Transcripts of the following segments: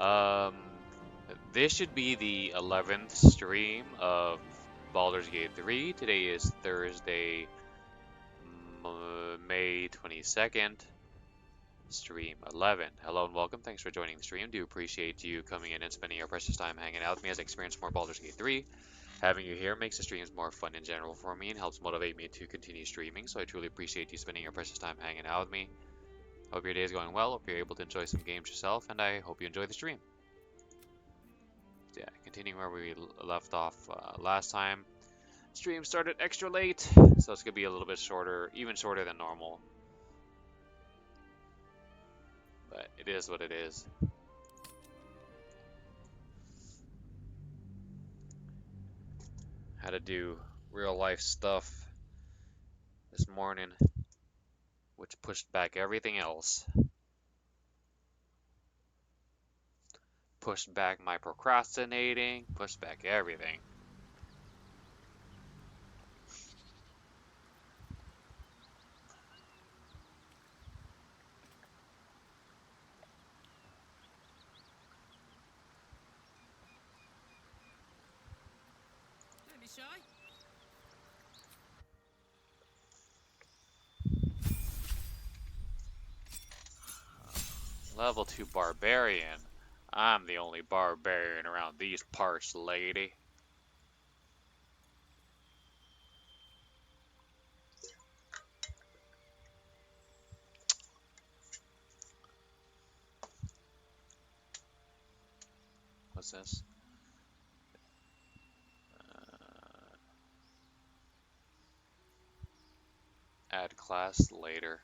Um, this should be the 11th stream of Baldur's Gate 3. Today is Thursday, May 22nd, stream 11. Hello and welcome. Thanks for joining the stream. Do appreciate you coming in and spending your precious time hanging out with me as I experience more Baldur's Gate 3. Having you here makes the streams more fun in general for me and helps motivate me to continue streaming, so I truly appreciate you spending your precious time hanging out with me. Hope your day is going well, hope you're able to enjoy some games yourself, and I hope you enjoy the stream. Yeah, continuing where we left off last time. Stream started extra late, so it's going to be a little bit shorter, even shorter than normal. But it is what it is. Had to do real life stuff this morning, which pushed back everything else. Pushed back my procrastinating, pushed back everything. Don't be shy. Level 2 barbarian. I'm the only barbarian around these parts, lady. What's this? Add class later.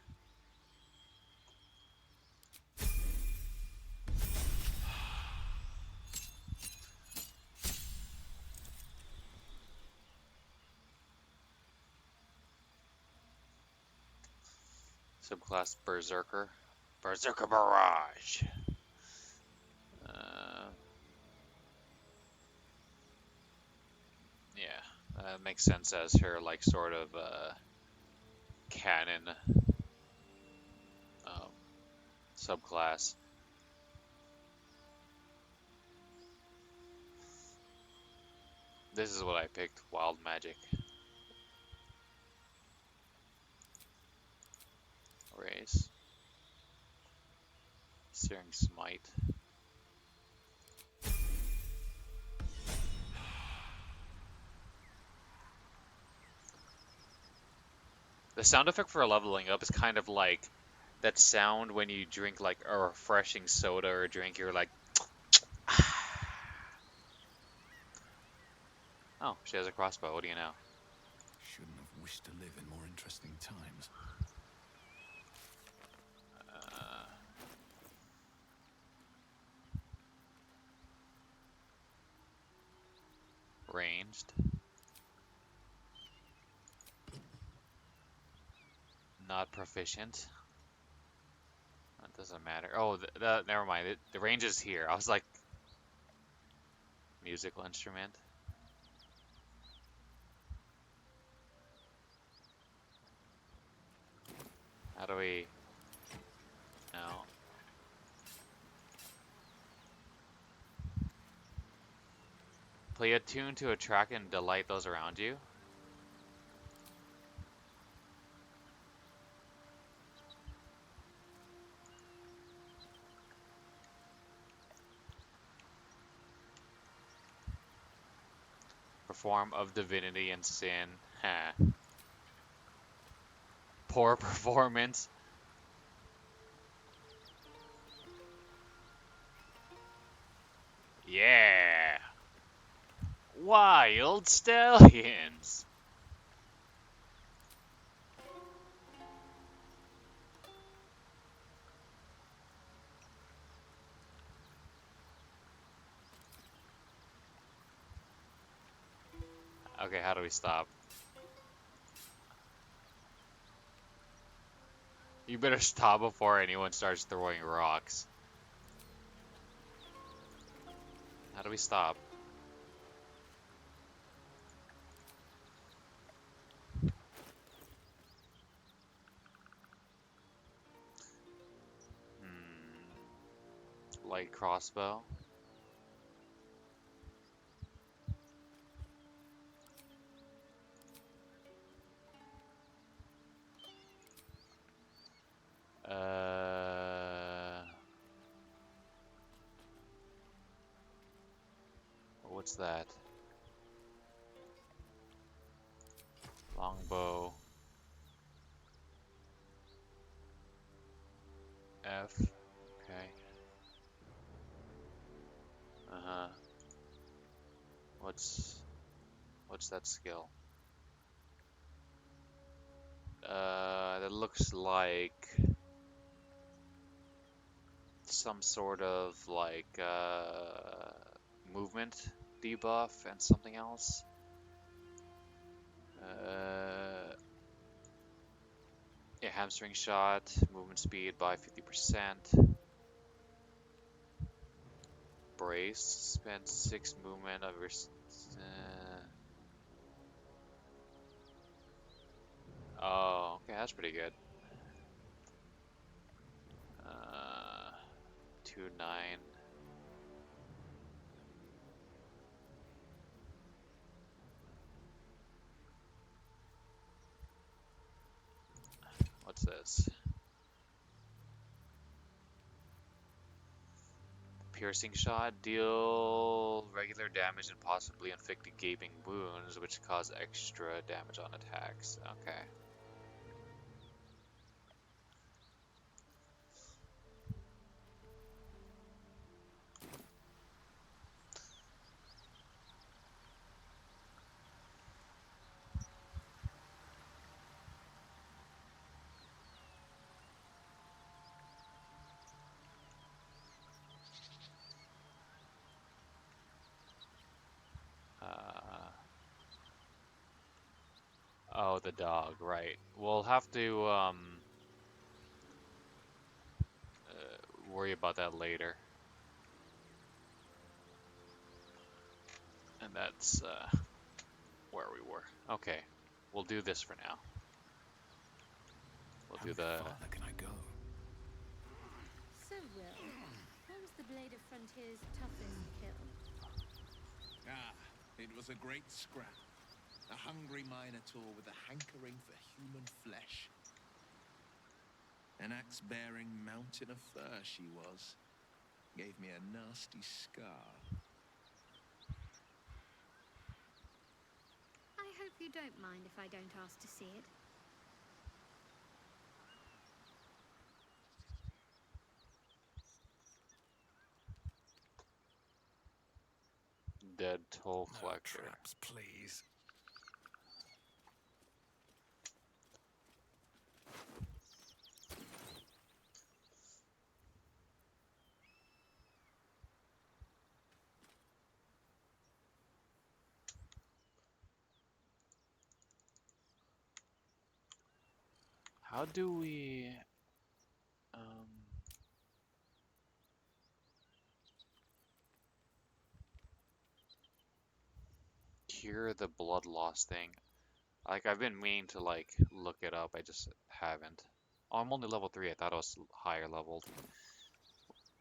Subclass Berserker. Berserker Barrage. Yeah, that makes sense as her like sort of canon um, subclass. This is what I picked, Wild Magic. Raise. Searing Smite. The sound effect for leveling up is kind of like that sound when you drink like a refreshing soda or a drink, you're like, oh, she has a crossbow, what do you know? Shouldn't have wished to live in more interesting times. Ranged. Not proficient. That doesn't matter. Oh, never mind. The range is here. I was like, musical instrument. How do we? No. Play a tune to attract and delight those around you. Perform of divinity and sin. Huh. Poor performance. Yeah. Wild stallions. Okay, how do we stop? You better stop before anyone starts throwing rocks. How do we stop? Light crossbow. What's that? Longbow. F. Okay. Uh-huh. What's that skill? That looks like some sort of like movement debuff and something else. Yeah, hamstring shot, movement speed by 50%. Brace, spend 6 movement of your. Oh, okay, that's pretty good. 2-9. What's this? Piercing shot, deal regular damage and possibly inflict gaping wounds, which cause extra damage on attacks. Okay. Oh, the dog, right. We'll have to worry about that later. And that's where we were. Okay, we'll do this for now. We'll How do the. farther can I go? So, Will, what was the Blade of Frontier's toughest kill? Ah, it was a great scrap. A hungry minotaur with a hankering for human flesh. An axe-bearing mountain of fur she was. Gave me a nasty scar. I hope you don't mind if I don't ask to see it. Dead toll No collector. traps, please. How do we cure the blood loss thing? Like, I've been meaning to like look it up, I just haven't. Oh, I'm only level 3, I thought I was higher leveled.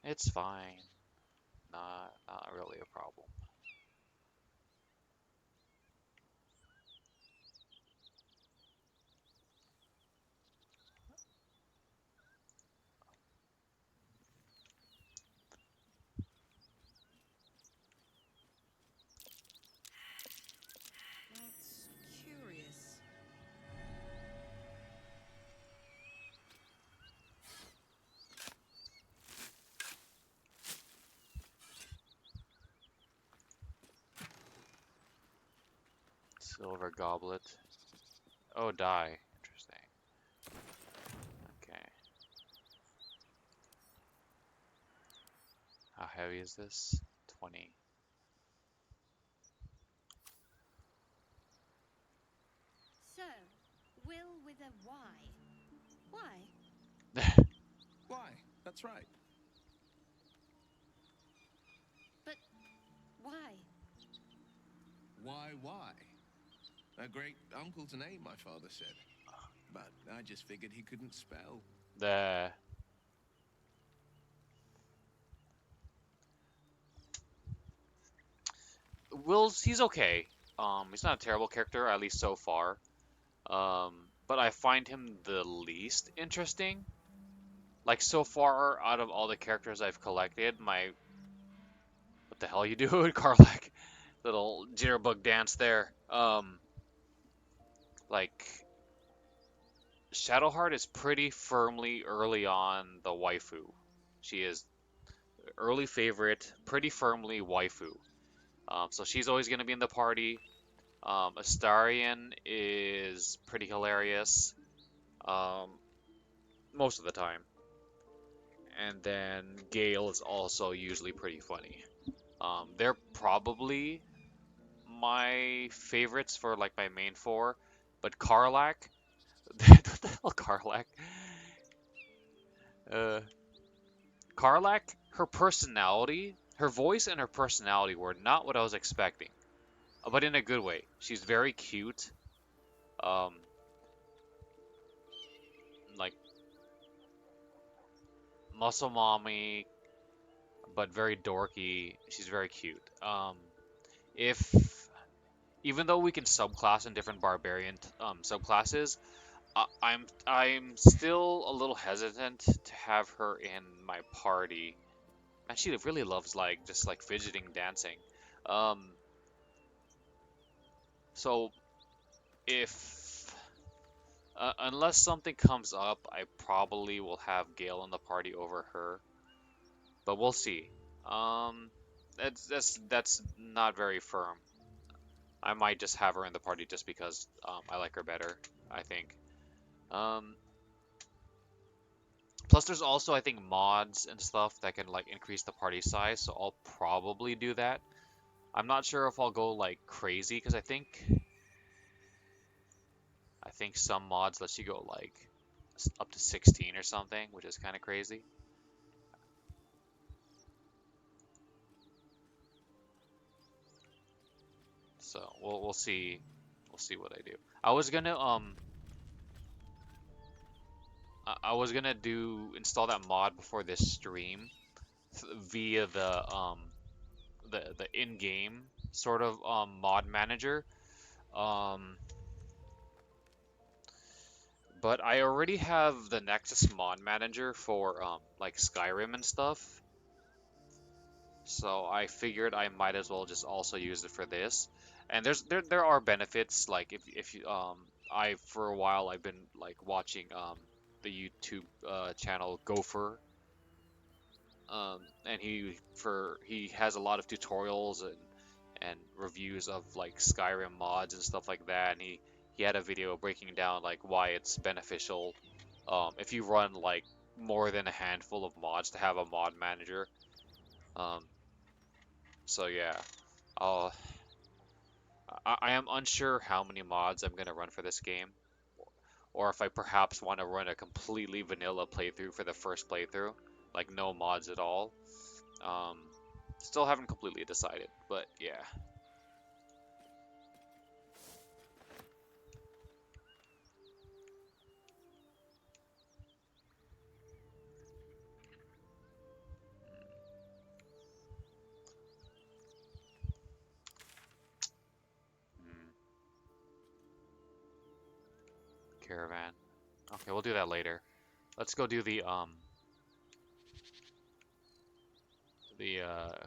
It's fine. Not really a problem. That's curious. Silver goblet. Oh, die. Interesting. Okay. How heavy is this? 20. So, Will with a Y. Why? Why? That's right. But why? Why? A great uncle to name, my father said. But I just figured he couldn't spell. The Will's he's okay. He's not a terrible character, at least so far. But I find him the least interesting. Like so far, out of all the characters I've collected, what the hell are you doing, Karlak? Little jitterbug dance there. Like Shadowheart is pretty firmly early on the waifu. She is early favorite, pretty firmly waifu. So she's always going to be in the party. Astarion is pretty hilarious um, most of the time. And then Gale is also usually pretty funny. They're probably my favorites for like my main four, but Karlak, what the hell, Karlak? Uh, Karlak, her personality, her voice and her personality were not what I was expecting, but in a good way. She's very cute, um, like muscle mommy, but very dorky. She's very cute. If Even though we can subclass in different barbarian subclasses, I'm still a little hesitant to have her in my party. And she really loves like just like fidgeting, dancing. Um, so if unless something comes up, I probably will have Gale in the party over her. But we'll see. Um, that's not very firm. I might just have her in the party just because I like her better, I think. Um, Plus, there's also, I think, mods and stuff that can like increase the party size, so I'll probably do that. I'm not sure if I'll go like crazy because I think some mods let you go like up to 16 or something, which is kind of crazy. So we'll see what I do. I was gonna I was gonna do install that mod before this stream via the in-game sort of mod manager. Um, but I already have the Nexus mod manager for like Skyrim and stuff. So I figured I might as well just also use it for this. And there are benefits like if you I for a while I've been like watching the YouTube channel Gopher, and he has a lot of tutorials and reviews of like Skyrim mods and stuff like that, and he had a video breaking down like why it's beneficial if you run like more than a handful of mods to have a mod manager. Um, so yeah, uh, I am unsure how many mods I'm gonna run for this game, or if I perhaps want to run a completely vanilla playthrough for the first playthrough, like no mods at all. Um, Still haven't completely decided, but yeah. Hmm, Caravan. Okay, we'll do that later. Let's go do the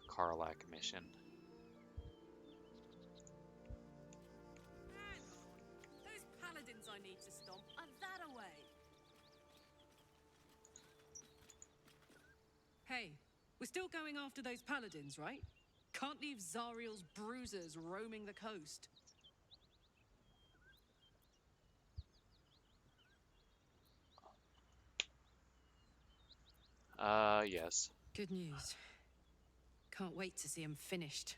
Karlak mission. Hang on. Those paladins I need to stomp are that away. Hey, we're still going after those paladins, right? Can't leave Zariel's bruisers roaming the coast. Yes. Good news. Can't wait to see him finished.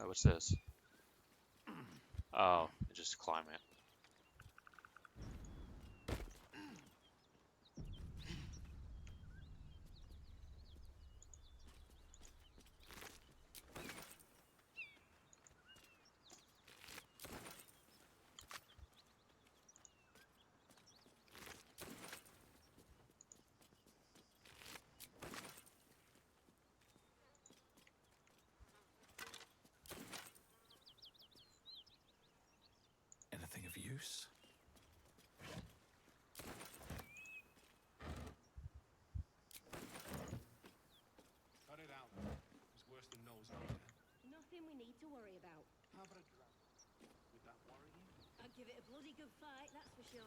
Oh, what's this? Oh, just climb it. nothing we need to worry about. How about a drought? Would that worry you? I'd give it a bloody good fight, that's for sure.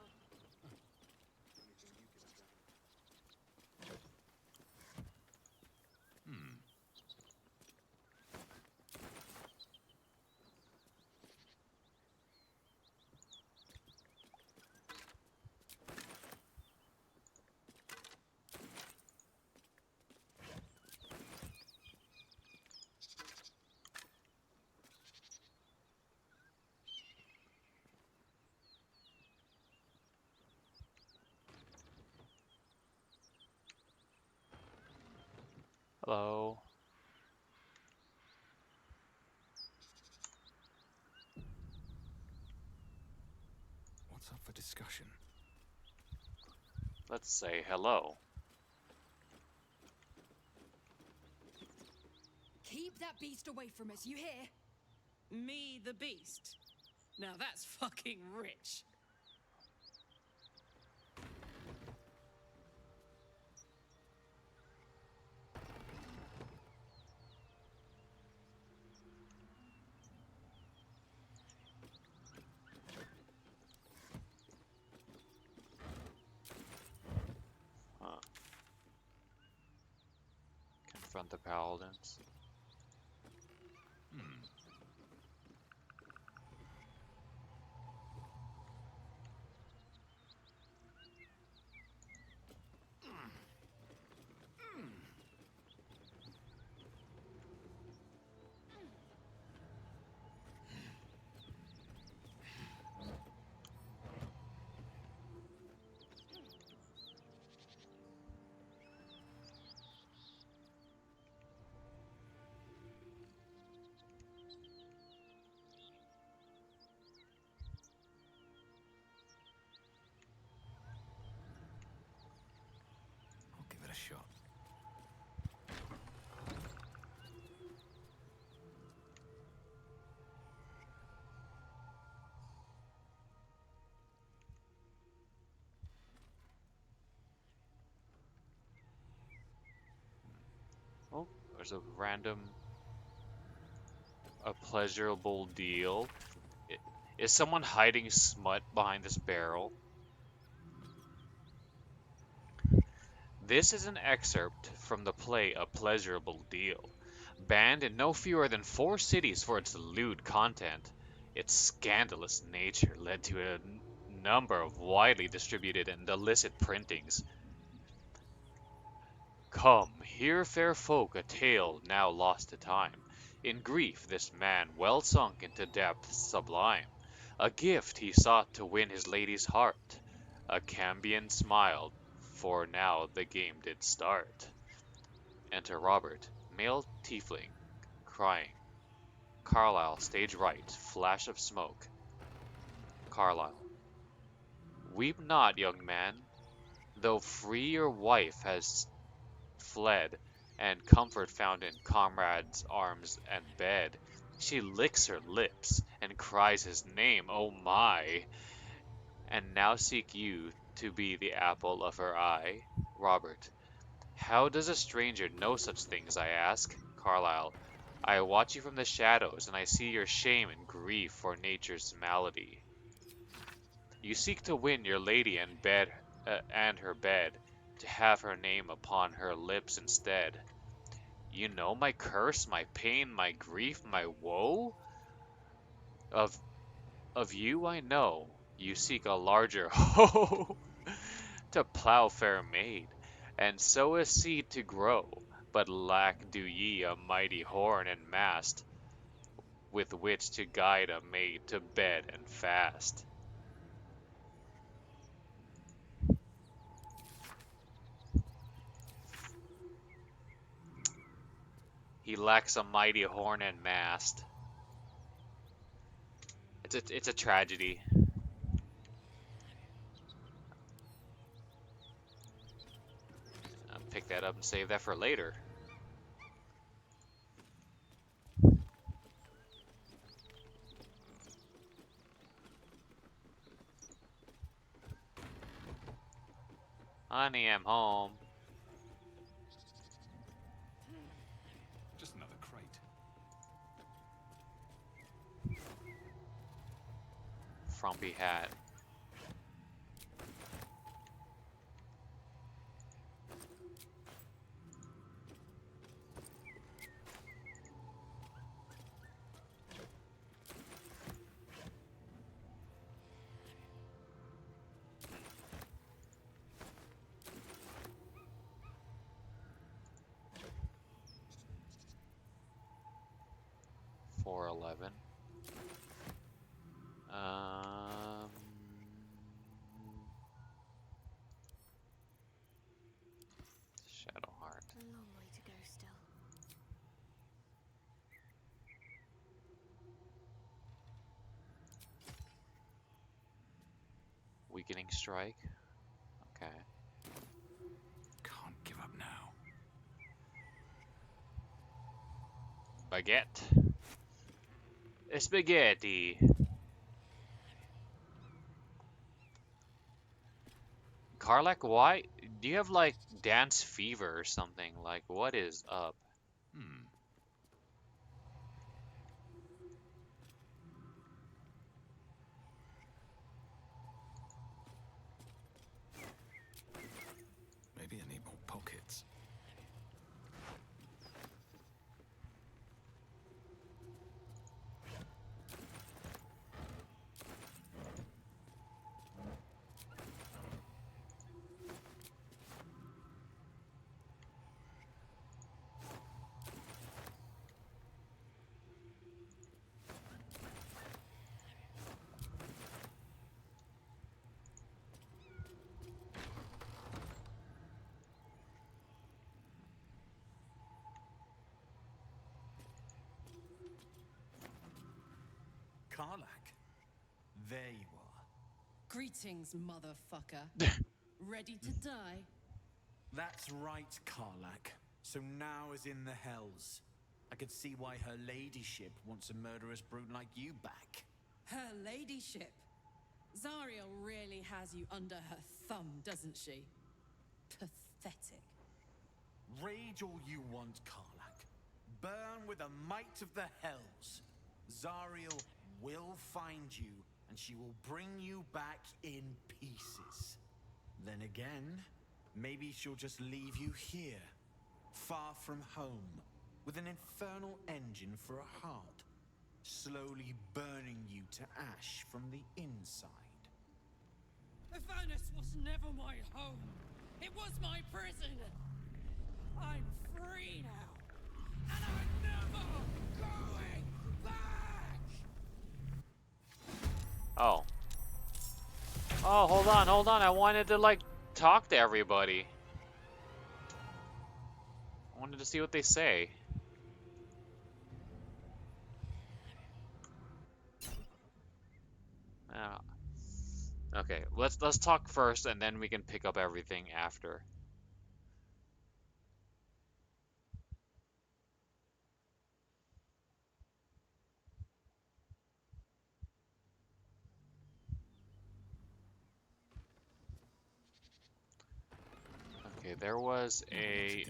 Only thing you can say. Hello. What's up for discussion? Let's say hello. Keep that beast away from us, you hear? Me, the beast. Now that's fucking rich. Huh. Confront the paladins. I'll give it a shot. Oh, there's a random, a pleasurable deal. Is someone hiding smut behind this barrel? This is an excerpt from the play A Pleasurable Deal. Banned in no fewer than 4 cities for its lewd content, its scandalous nature led to a number of widely distributed and illicit printings. Come, hear fair folk a tale now lost to time. In grief this man well sunk into depths sublime. A gift he sought to win his lady's heart. A Cambion smiled, for now the game did start. Enter Robert, male tiefling, crying. Carlyle, stage right, flash of smoke. Carlyle. Weep not, young man, though free your wife has fled, and comfort found in comrade's arms and bed. She licks her lips, and cries his name, oh my! And now seek you to be the apple of her eye? Robert. How does a stranger know such things, I ask? Carlyle. I watch you from the shadows, and I see your shame and grief for nature's malady. You seek to win your lady and her bed, to have her name upon her lips instead. You know my curse, my pain, my grief, my woe? Of of you I know, you seek a larger hoe to plow, fair maid, and sow a seed to grow, but lack do ye a mighty horn and mast, with which to guide a maid to bed and fast. He lacks a mighty horn and mast. It's a tragedy. I'll pick that up and save that for later. Honey, I'm home. Just another crate. frumpy hat. $4.11. Shadowheart. A long way to go still. Weakening strike. Okay. Can't give up now. Baguette. Spaghetti. Karlak, why? Do you have like dance fever or something? Like, what is up? Hmm. Maybe I need more pockets. Karlak, there you are. Greetings, motherfucker. Ready to die? That's right, Karlak. So now is in the hells. I could see why her ladyship wants a murderous brute like you back. Her ladyship. Zariel really has you under her thumb, doesn't she? Pathetic. Rage all you want, Karlak. Burn with the might of the hells. Zariel will find you, and she will bring you back in pieces. Then again, maybe she'll just leave you here, far from home, with an infernal engine for a heart, slowly burning you to ash from the inside. Avernus was never my home. It was my prison. I'm free now. And I'm never going back! Oh. Oh, hold on. I wanted to, like, talk to everybody. I wanted to see what they say. Uh, okay, let's talk first, and then we can pick up everything after. Okay, there was a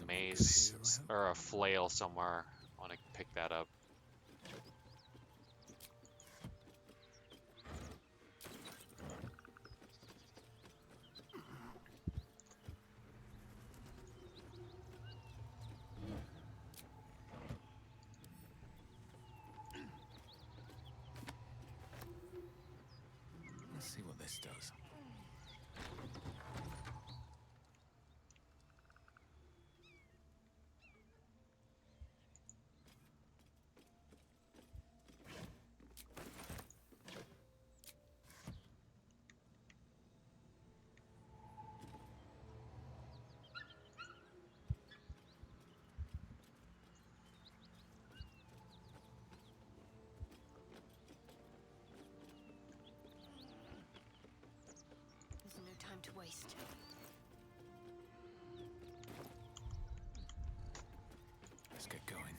mace or a flail somewhere. I want to pick that up. Let's see what this does. There's no time to waste. Let's get going.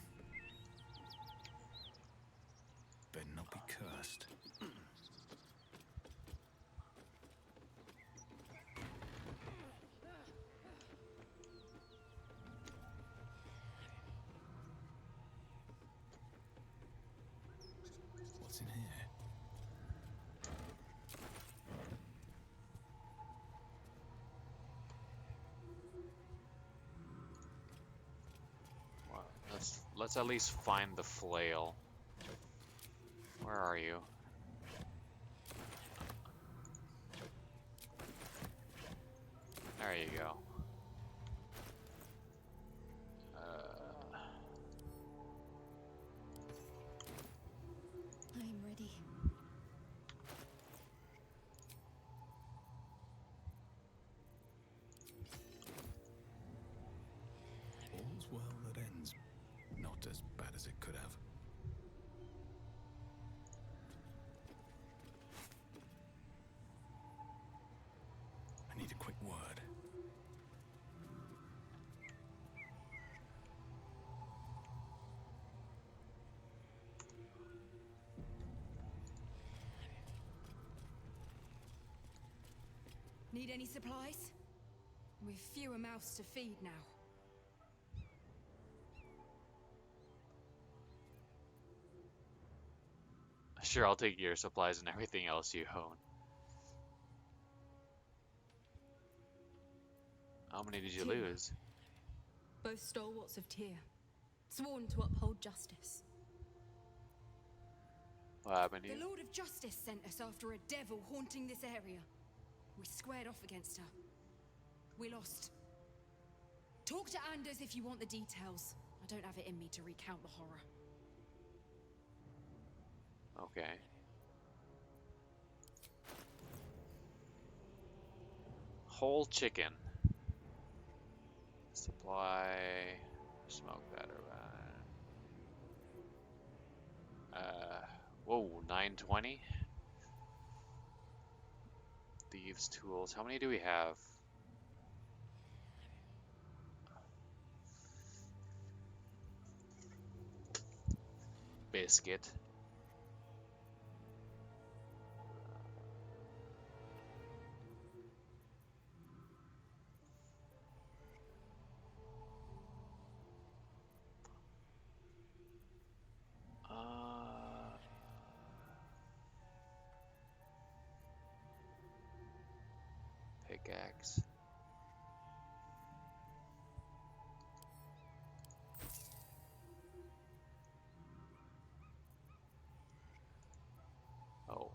Better not be cursed. let's at least find the flail. Where are you? There you go. I'm ready. All's well that ends. Not as bad as it could have. I need a quick word. Need any supplies? We've fewer mouths to feed now. Sure, I'll take your supplies and everything else you own. How many did you Two. lose? Both stalwarts of Tyr, sworn to uphold justice. What happened to you? The Lord of Justice sent us after a devil haunting this area. We squared off against her. We lost. Talk to Anders if you want the details. I don't have it in me to recount the horror. Okay. Whole chicken. Supply. Smoke that around. Whoa, 920? Thieves' tools. How many do we have? Biscuit. Pickaxe. Oh.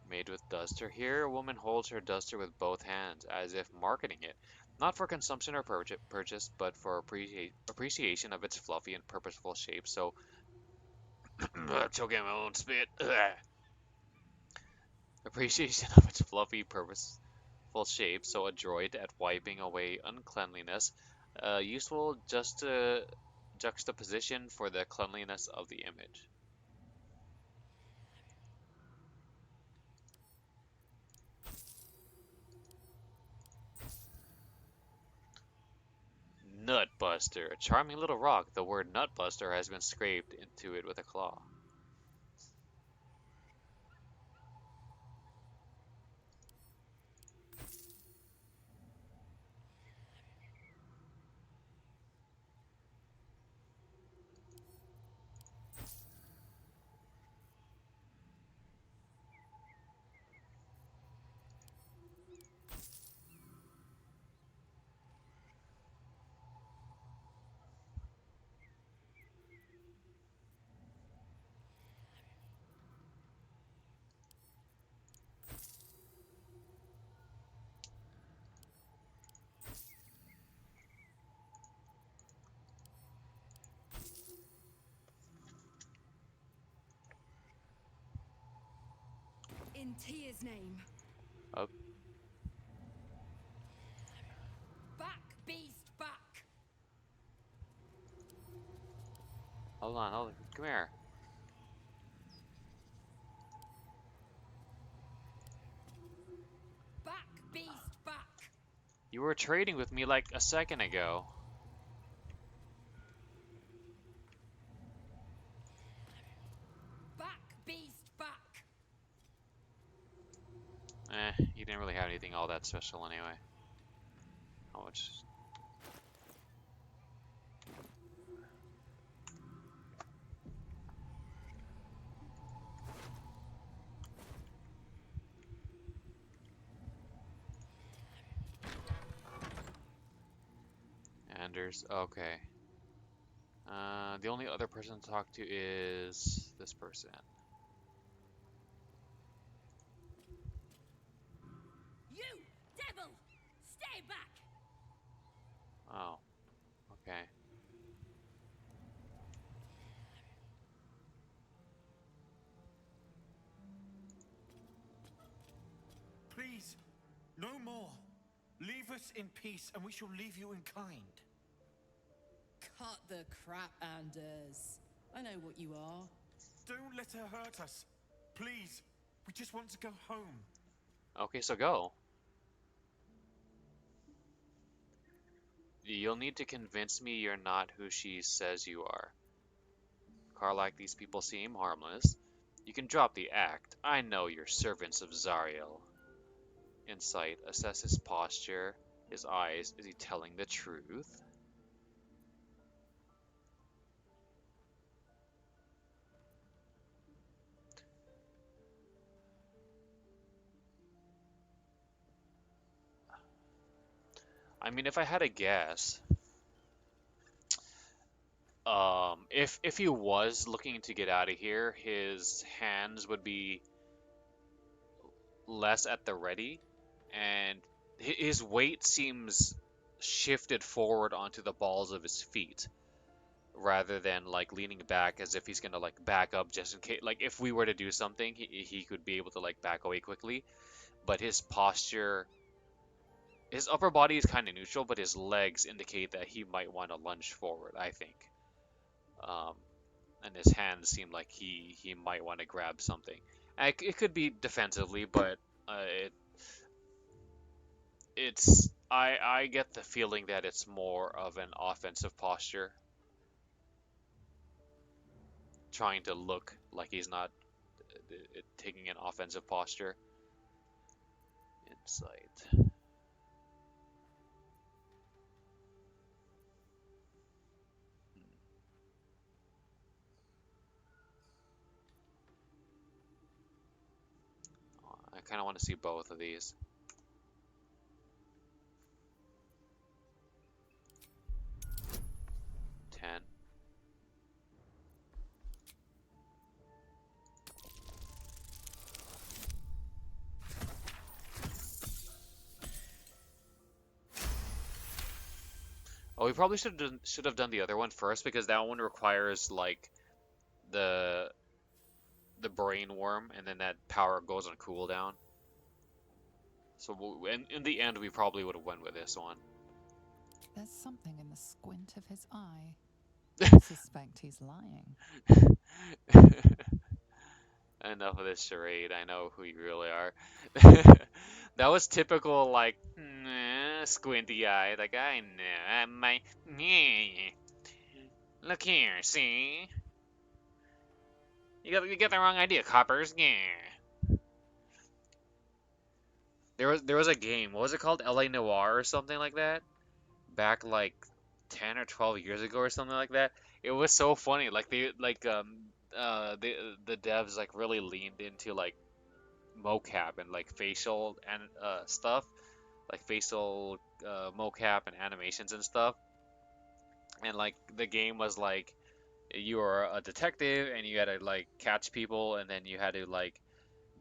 Made with duster. Here, a woman holds her duster with both hands, as if marketing it, not for consumption or purchase, but for appreciation of its fluffy and purposeful shape. So, choking my own spit. Appreciation of its fluffy, purposeful shape. So, adroit at wiping away uncleanliness. Useful just juxtaposition for the cleanliness of the image. Nutbuster. A charming little rock. The word Nutbuster has been scraped into it with a claw. In Tyr's name. Oh, Back, beast, back! hold on. Come here. Back, beast, back! You were trading with me like a second ago. Back, beast, back! You didn't really have anything all that special anyway. How much? Anders. Okay. The only other person to talk to is this person. You devil! Stay back! Oh, okay. Please, no more. Leave us in peace, and we shall leave you in kind. Cut the crap, Anders. I know what you are. Don't let her hurt us. Please, we just want to go home. Okay, so go. You'll need to convince me you're not who she says you are. Karlak, these people seem harmless. You can drop the act. I know you're servants of Zariel. Insight. Assess his posture, his eyes. Is he telling the truth? I mean, if I had a guess, if he was looking to get out of here, his hands would be less at the ready, and his weight seems shifted forward onto the balls of his feet rather than like leaning back as if he's gonna like back up just in case. Like if we were to do something, he could be able to like back away quickly. But his posture, his upper body is kind of neutral, but his legs indicate that he might want to lunge forward, I think. Um, and his hands seem like he might want to grab something. It could be defensively, but it it's I get the feeling that it's more of an offensive posture, trying to look like he's not taking an offensive posture. Insight. I kind of want to see both of these. 10. Oh, we probably should have done the other one first because that one requires like the the brain worm, and then that power goes on cooldown. So in the end, we probably would have went with this one. There's something in the squint of his eye. I suspect he's lying. Enough of this charade. I know who you really are. That was typical, like, squinty eye. Like, I know. I might. Look here, see? You got the wrong idea, coppers. Yeah. There was a game. What was it called? LA Noir or something like that? Back like 10 or 12 years ago or something like that. It was so funny. Like the devs like really leaned into like mocap and like facial and stuff, like facial mocap and animations and stuff. And like the game was like you were a detective and you had to like catch people, and then you had to like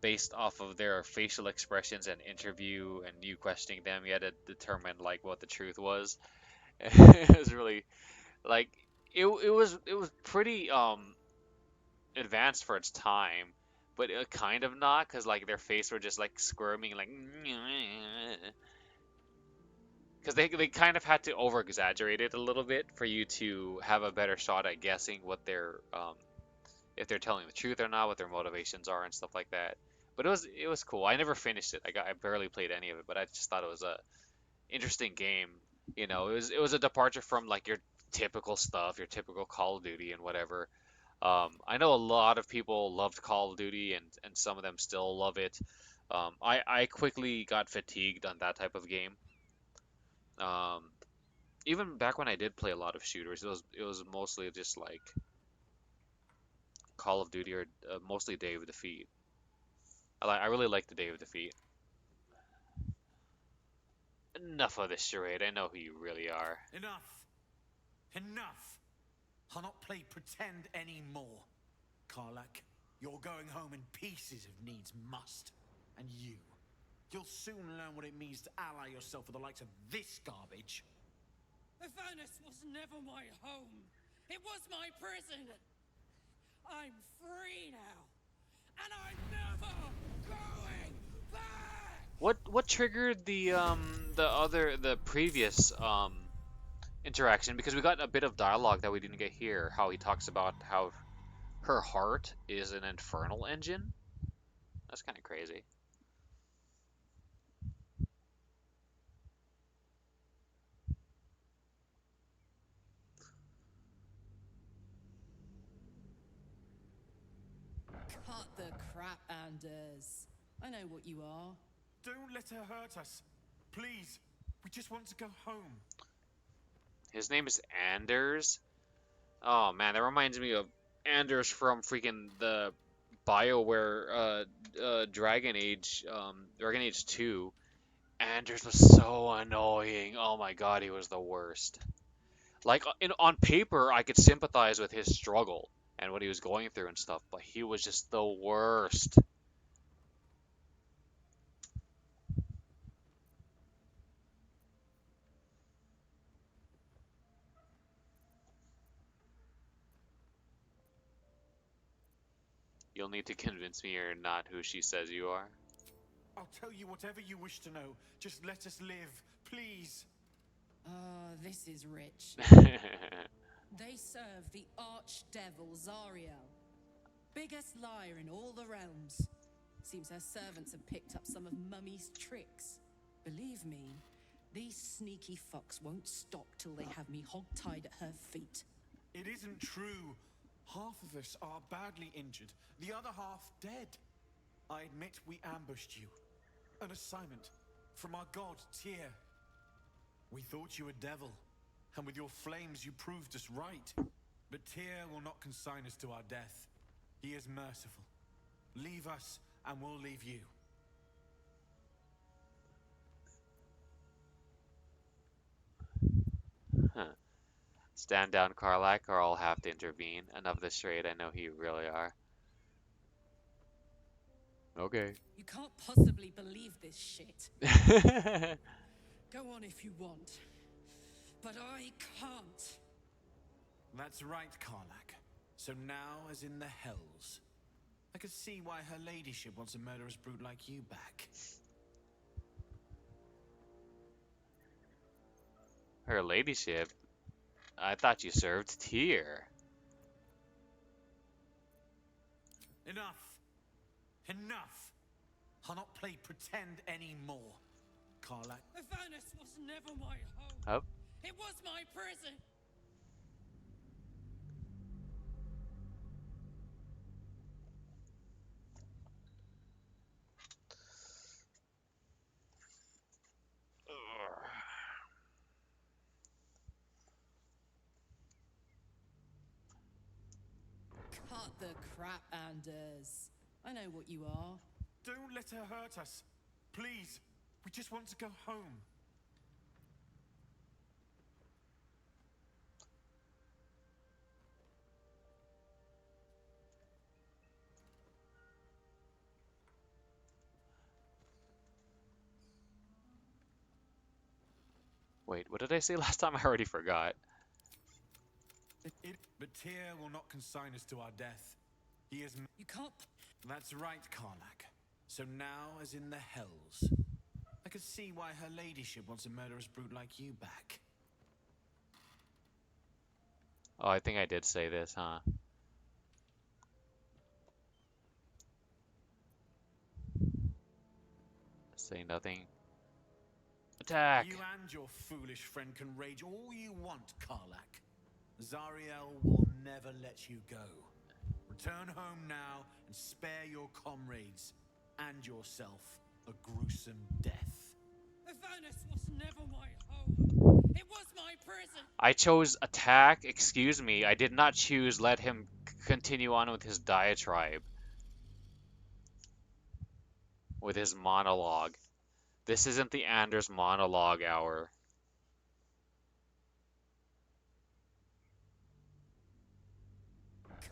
based off of their facial expressions and interview and you questioning them, you had to determine like what the truth was. It was really like it was pretty advanced for its time, but kind of not, because like their face were just like squirming like because they kind of had to over exaggerate it a little bit for you to have a better shot at guessing what they're if they're telling the truth or not, what their motivations are and stuff like that. But it was cool. I never finished it. I barely played any of it, but I just thought it was a interesting game. It was a departure from like your typical stuff, your typical Call of Duty and whatever. I know a lot of people loved Call of Duty, and some of them still love it. I quickly got fatigued on that type of game. Um, Even back when I did play a lot of shooters, it was mostly just like Call of Duty or mostly Day of Defeat. I really like the Day of Defeat. Enough of this charade. I know who you really are. Enough! Enough! I'll not play pretend anymore. Karlak, you're going home in pieces if needs must. And you'll soon learn what it means to ally yourself with the likes of this garbage. Avernus was never my home. It was my prison. I'm free now. And I'm never going back! What triggered the previous interaction? Because we got a bit of dialogue that we didn't get here. How he talks about how her heart is an infernal engine. That's kind of crazy. Cut the crap, Anders. I know what you are. Don't let her hurt us. Please, we just want to go home. His name is Anders. Oh man, that reminds me of Anders from freaking the BioWare Dragon Age 2. Anders was so annoying. Oh my god, he was the worst. Like on paper, I could sympathize with his struggle and what he was going through and stuff, but he was just the worst. You'll need to convince me you're not who she says you are. I'll tell you whatever you wish to know. Just let us live, please. This is rich. They serve the archdevil Zariel. Biggest liar in all the realms. Seems her servants have picked up some of Mummy's tricks. Believe me, these sneaky fucks won't stop till they have me hogtied at her feet. It isn't true. Half of us are badly injured, the other half dead. I admit we ambushed you. An assignment from our god, Tyr. We thought you a devil, and with your flames you proved us right. But Tyr will not consign us to our death. He is merciful. Leave us, and we'll leave you. Huh. Stand down, Karlak, or I'll have to intervene. Enough of this charade. I know who you really are. Okay. You can't possibly believe this shit. Go on if you want, but I can't. That's right, Karlak. So now, as in the hells, I could see why her ladyship wants a murderous brute like you back. Her ladyship? I thought you served Tyr. Enough! Enough! I'll not play pretend anymore. Karlak. Avernus was never my home. Oh. It was my prison. Cut the crap, Anders. I know what you are. Don't let her hurt us. Please, we just want to go home. Wait, what did I say last time? I already forgot. But Tyr will not consign us to our death. He is... You can't... That's right, Karlak. So now, as in the hells, I could see why her ladyship wants a murderous brute like you back. Oh, I think I did say this, huh? Say nothing. Attack! You and your foolish friend can rage all you want, Karlak. Zariel will never let you go. Return home now and spare your comrades and yourself a gruesome death. Avernus was never my home. It was my prison. I chose attack. Excuse me. I did not choose let him continue on with his diatribe. With his monologue. This isn't the Anders monologue hour.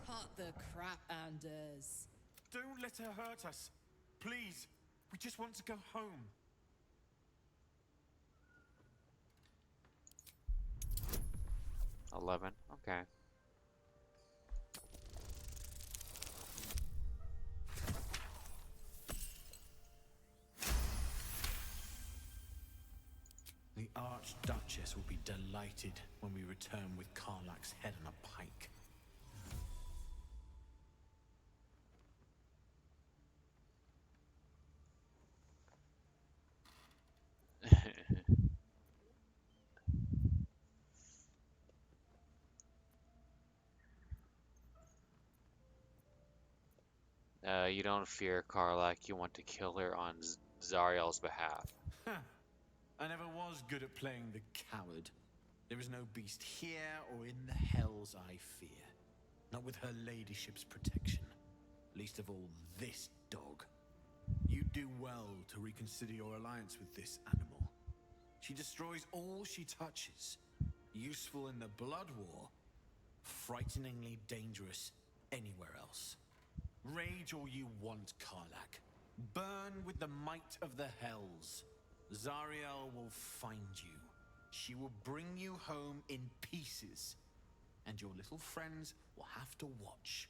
Cut the crap, Anders. Don't let her hurt us. Please. We just want to go home. $11. Okay. The Archduchess will be delighted when we return with Karlach's head on a pike. You don't fear Karlach. You want to kill her on Zariel's behalf. I never was good at playing the coward. There is no beast here or in the hells I fear. Not with her ladyship's protection. Least of all this dog. You do well to reconsider your alliance with this animal. She destroys all she touches. Useful in the blood war. Frighteningly dangerous anywhere else. Rage all you want, Karlach. Burn with the might of the hells. Zariel will find you. She will bring you home in pieces. And your little friends will have to watch.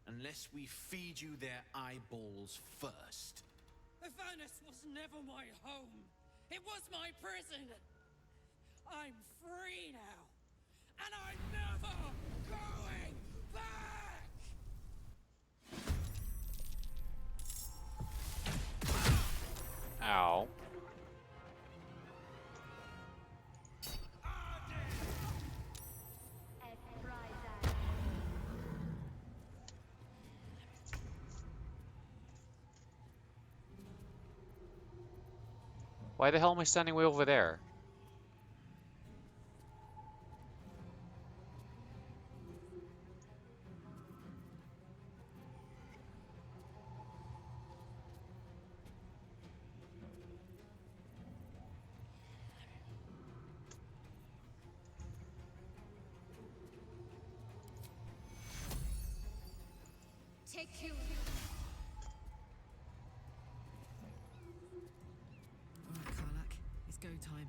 Unless we feed you their eyeballs first. Avernus was never my home. It was my prison. I'm free now. And I'm never going back! Ow. Why the hell am I standing way over there? Take you. All right, Karlach. It's go time.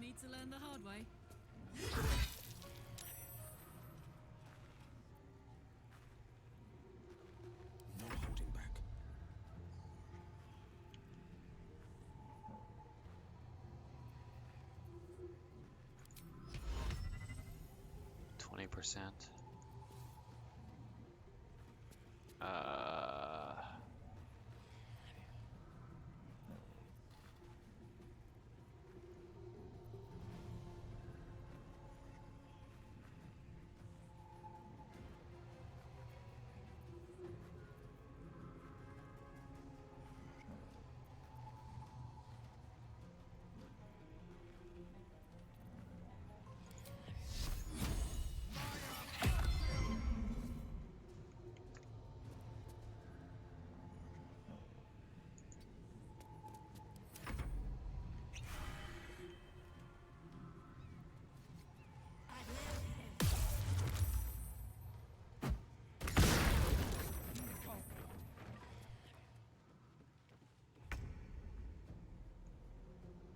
Need to learn the hard way. No holding back. %.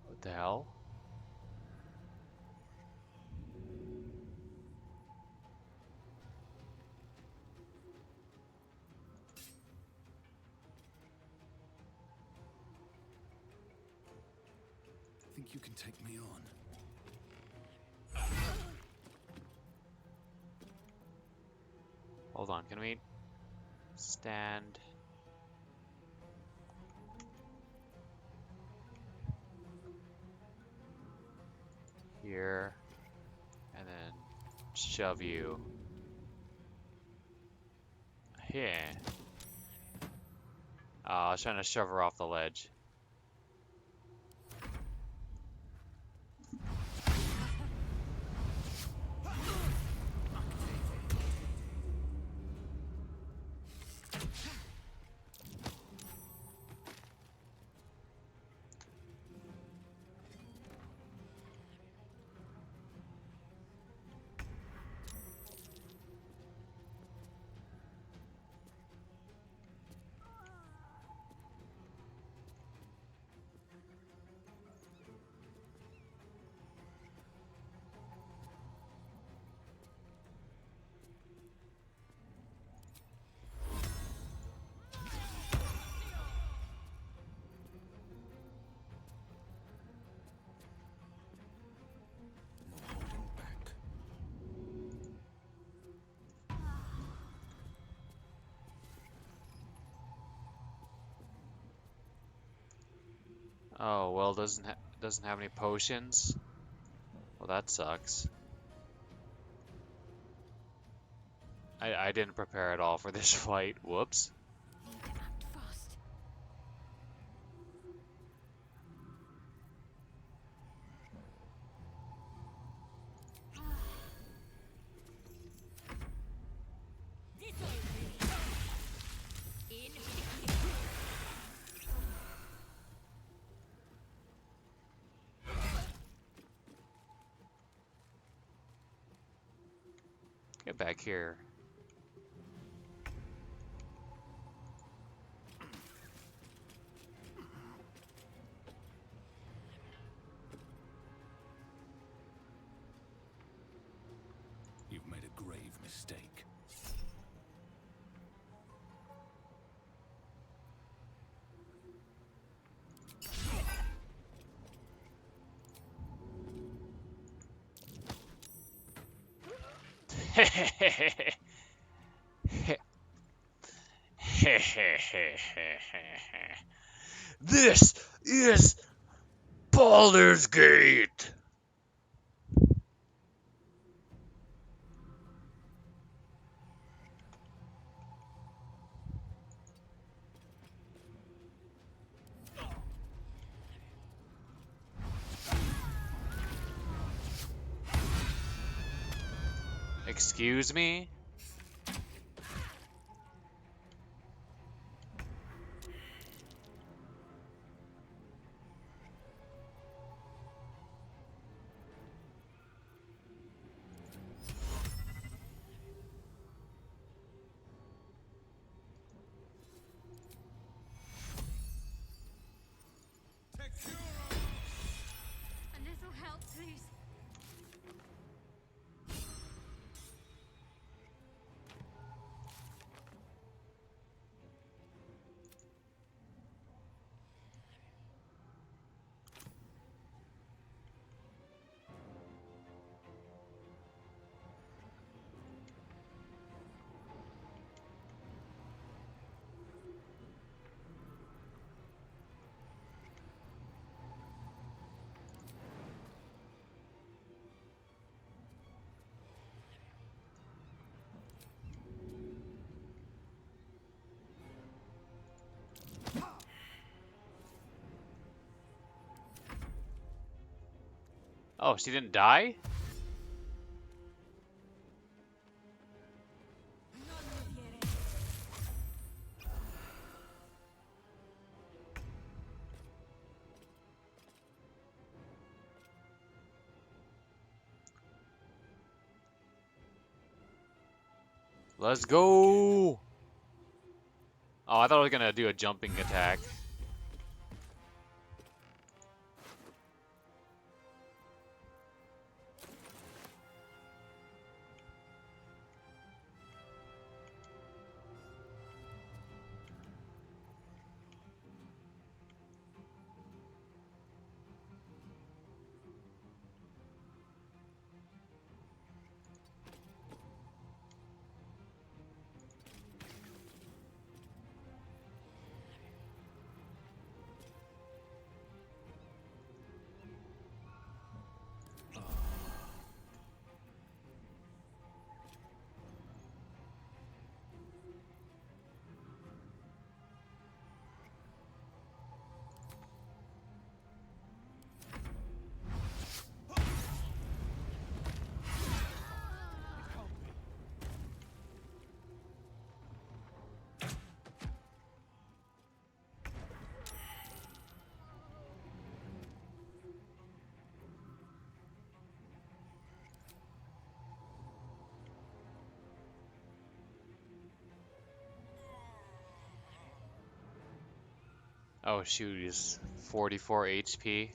What the hell? Think you can take me on? Hold on, can we stand? Here, and then shove you here. Oh, I was trying to shove her off the ledge. No holding back. Oh well, doesn't have any potions. Well, that sucks. I didn't prepare at all for this fight. Whoops. Need to act fast. Get back here. You've made a grave mistake. This is Baldur's Gate. Excuse me? A little help, please. Oh, she didn't die? Let's go! Oh, I thought I was gonna do a jumping attack. Oh shoot, he's 44 HP.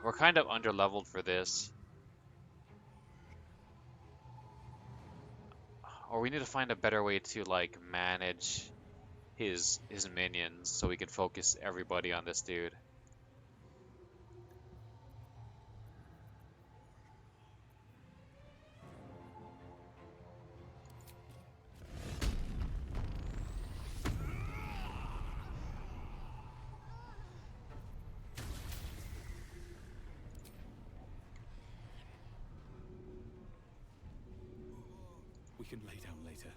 We're kind of underleveled for this. Or we need to find a better way to like manage his minions so we can focus everybody on this dude. We can lay down later.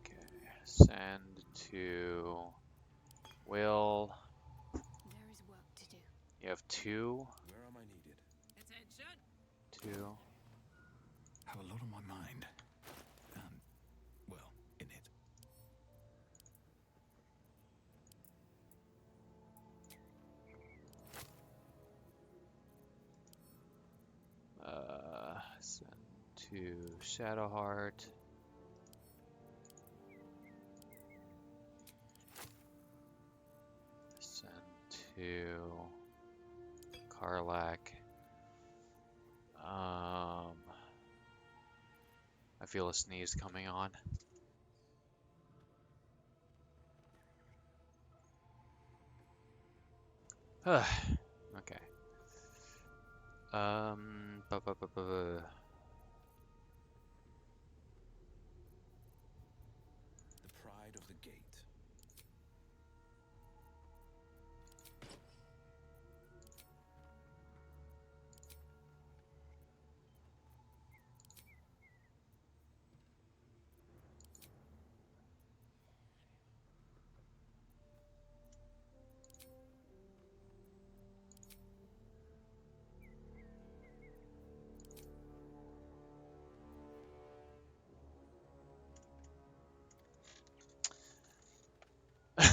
Okay. Send to Will. There is work to do. You have two. Where am I needed? Attention! Two. Have a lot on my mind. Well, in it. Send to Shadowheart. Send to Karlak. I feel a sneeze coming on. Okay. Bu- bu- bu- bu- The pride of the Gate.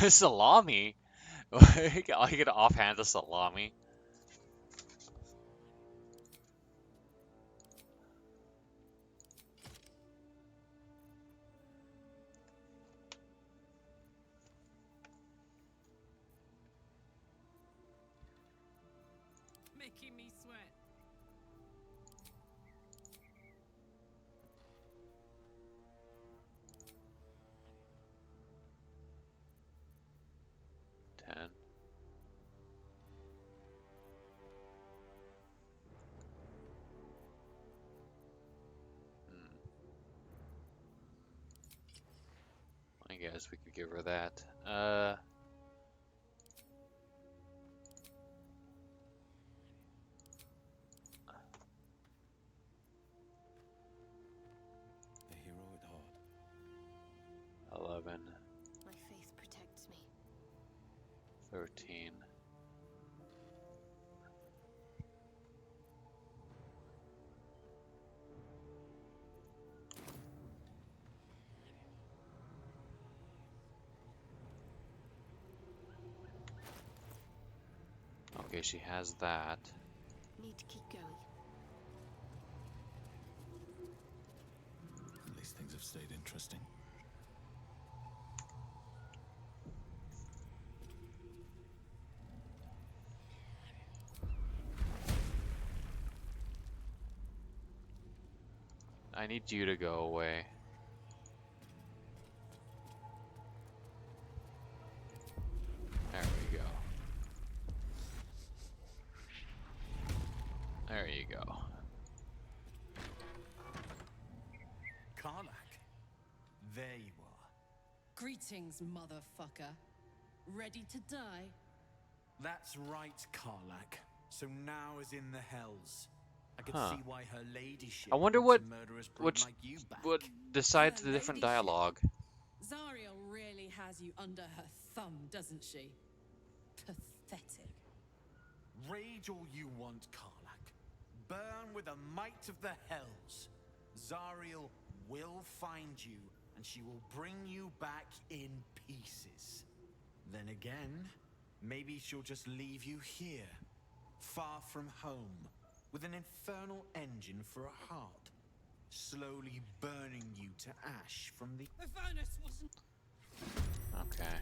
Salami? I get offhand the salami. Making me sweat. Ten. Hmm. I guess we could give her that. A hero at heart. 11, My faith protects me. 13. Okay, she has that. Need to keep going. At least things have stayed interesting. I need you to go away. There we go. There you go. Karlak, there you are. Greetings, motherfucker. Ready to die? That's right, Karlak. So now is in the hells. I could Huh. see why her ladyship I wonder wants what a murderous brute like you back. what decides Her the different ladyship. dialogue. Zariel really has you under her thumb, doesn't she? Pathetic. Rage all you want, Karlak. Burn with the might of the hells. Zariel will find you, and she will bring you back in pieces. Then again, maybe she'll just leave you here, far from home, with an infernal engine for a heart, slowly burning you to ash from the... The furnace wasn't... Okay.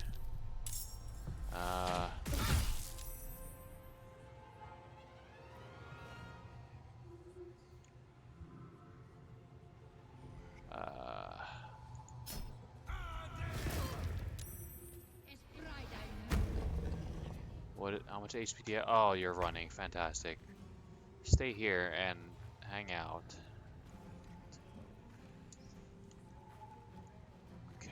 How much HP do you have? Oh, you're running. Fantastic. Stay here and hang out. Okay.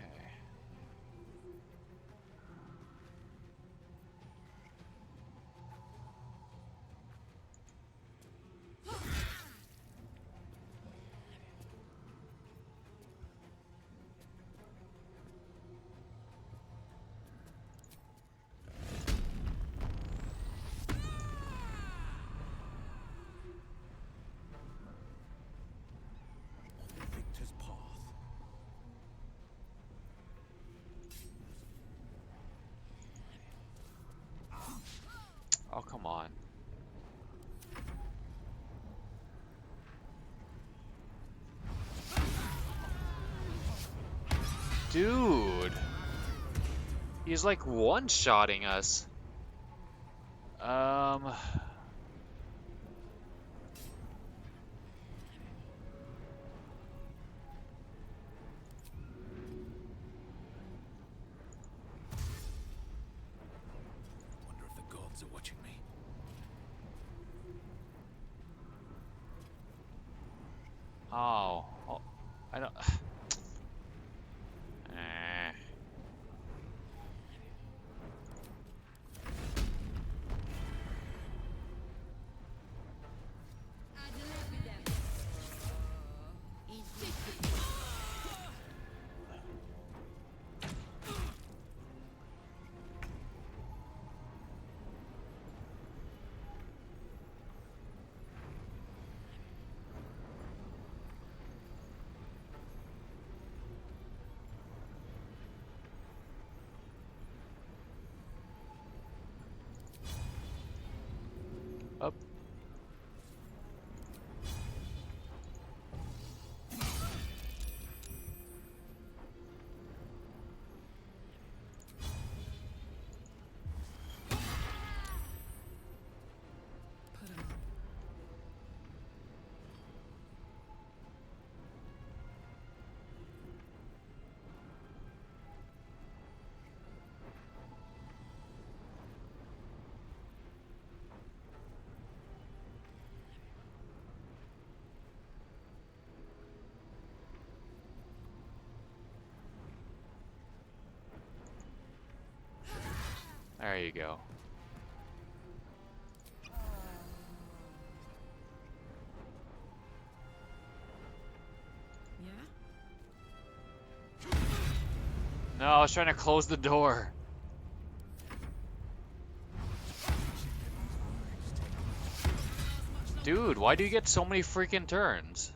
Victor's path. Oh, come on. Dude! He's like one-shotting us. Wonder if the gods are watching me. Oh, I don't. Eh. Up. Put 'em up. There you go. Yeah? No, I was trying to close the door. Dude, why do you get so many freaking turns?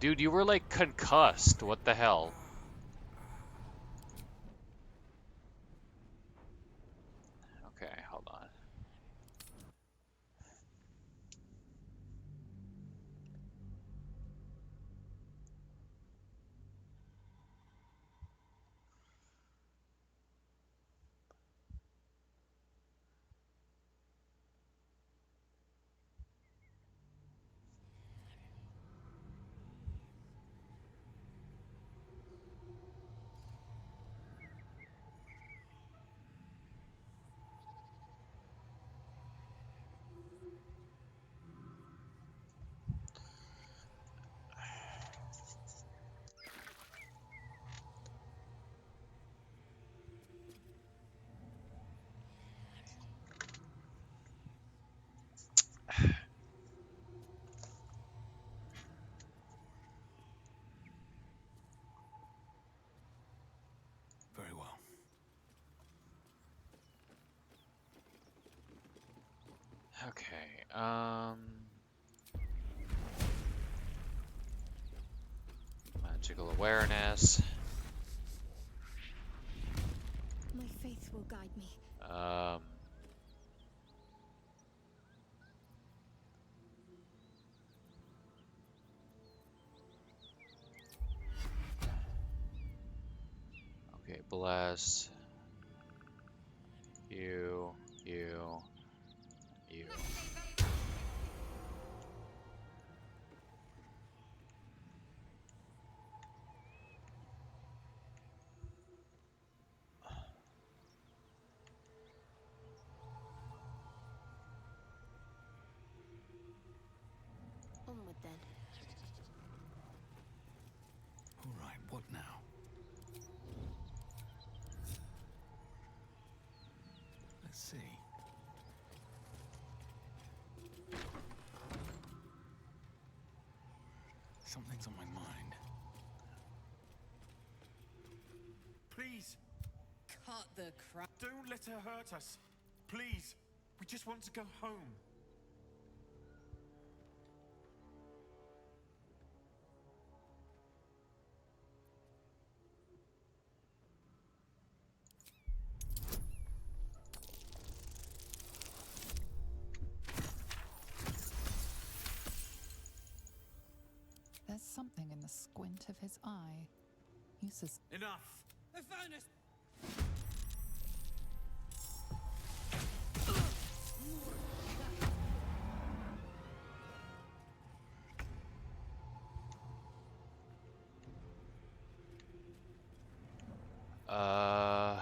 Dude, you were like concussed. What the hell? Okay, hold on. Very well. Okay, magical awareness. My faith will guide me. Um, okay, bless. You. Onward then. All right, what now? Let's see. Something's on my mind. Please, Cut the crap. don't let her hurt us. Please, we just want to go home. There's something in the squint of his eye. You Enough. The furnace. Uh,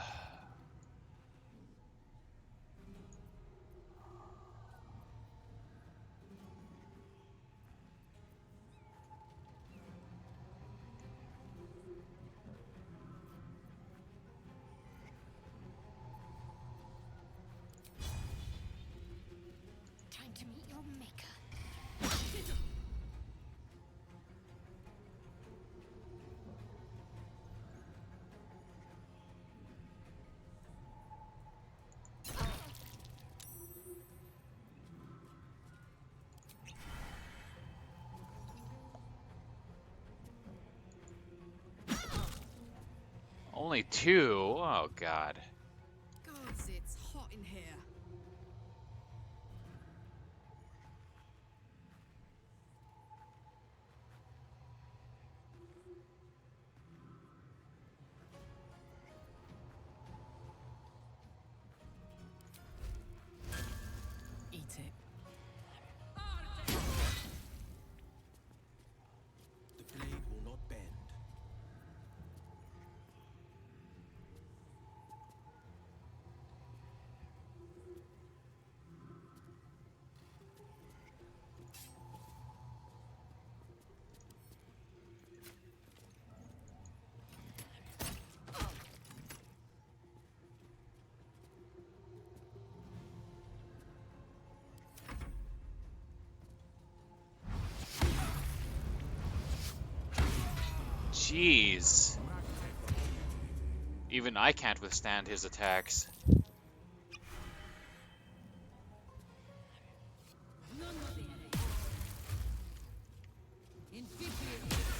Time to meet your maker. only two? Oh, God. Gods, it's hot in here. Eat it. The blade will not bend. Jeez. Even I can't withstand his attacks. None of the enemy. In 50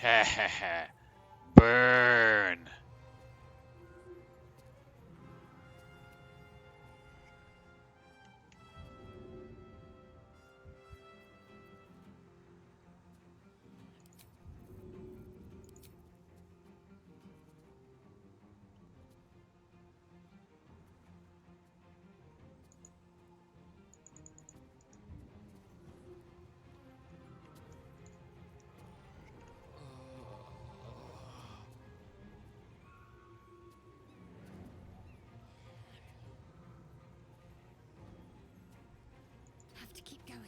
Ha ha ha. Burn. Have to keep going.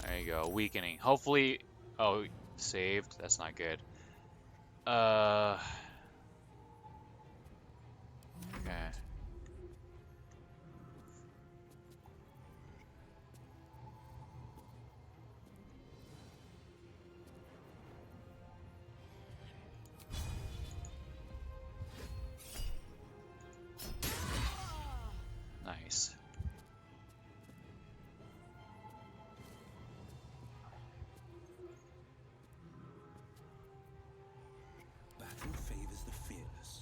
There you go. Weakening. Hopefully. Oh, saved. That's not good. Okay. Nice. Battle favors the fearless.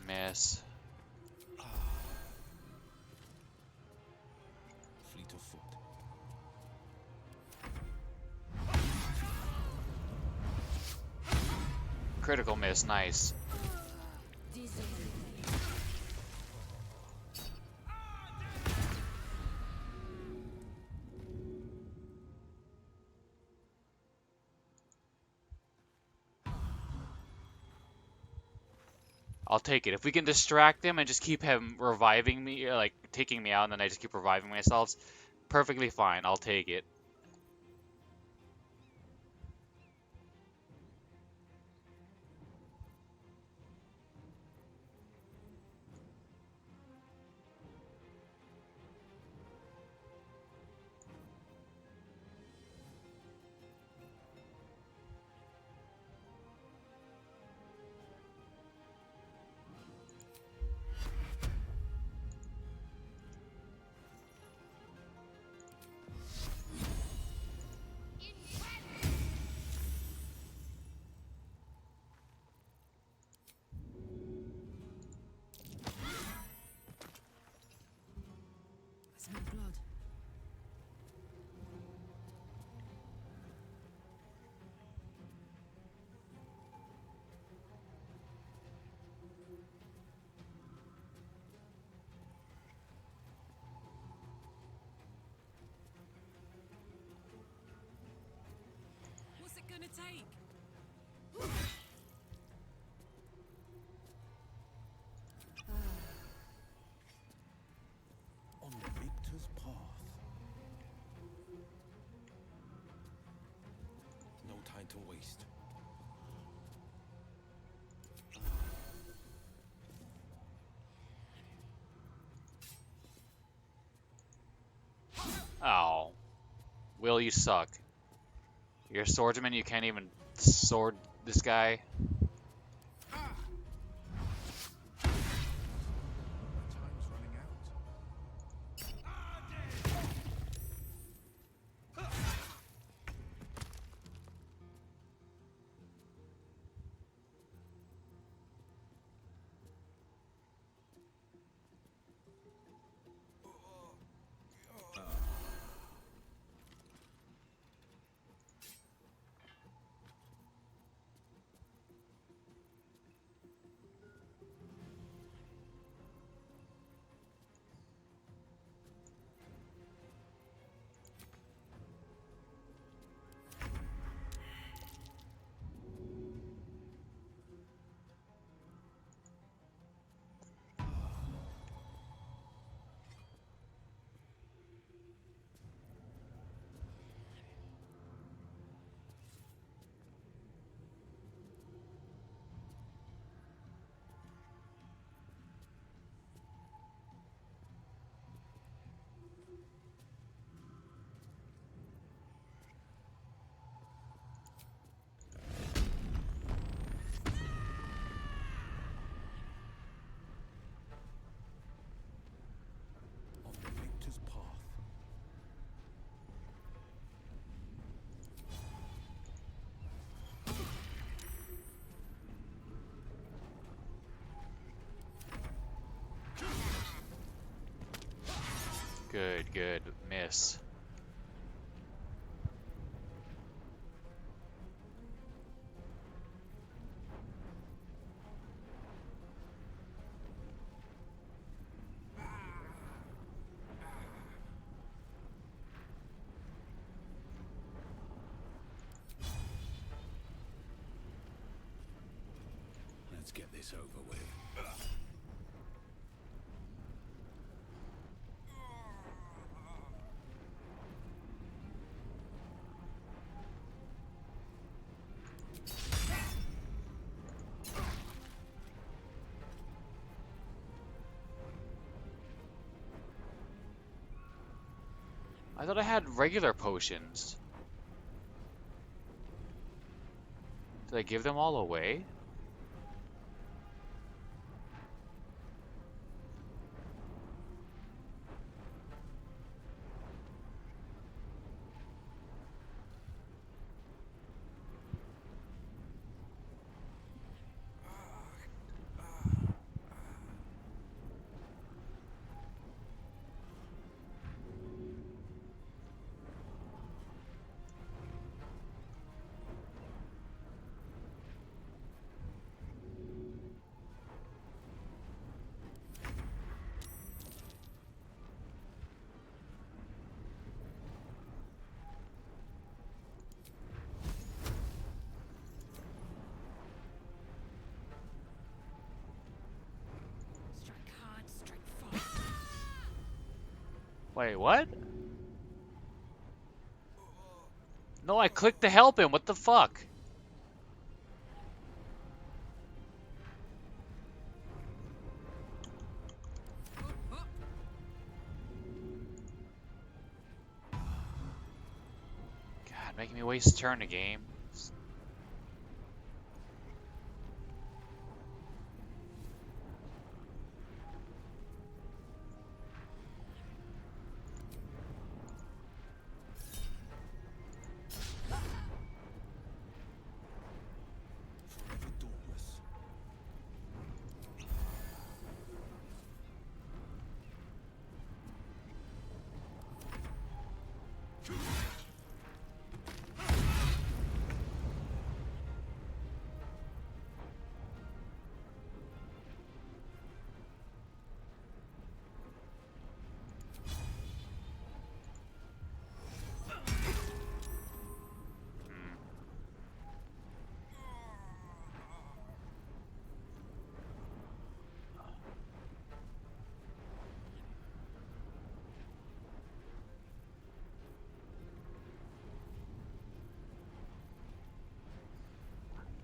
Miss. Fleet of foot. Critical miss. Nice. I'll take it. If we can distract him and just keep him reviving me, or like taking me out, and then I just keep reviving myself, perfectly fine. I'll take it. I smell blood. What's it gonna take? On the victor's path. No time to waste. Oh. Will, you suck. You're a swordsman, you can't even sword this guy. Time's running out. Good, good. Miss. Let's get this over with. I thought I had regular potions. Did I give them all away? Strike hard, strike fast. Wait, what? No, I clicked to help him. What the fuck? God, making me waste a turn a game. Forever dauntless.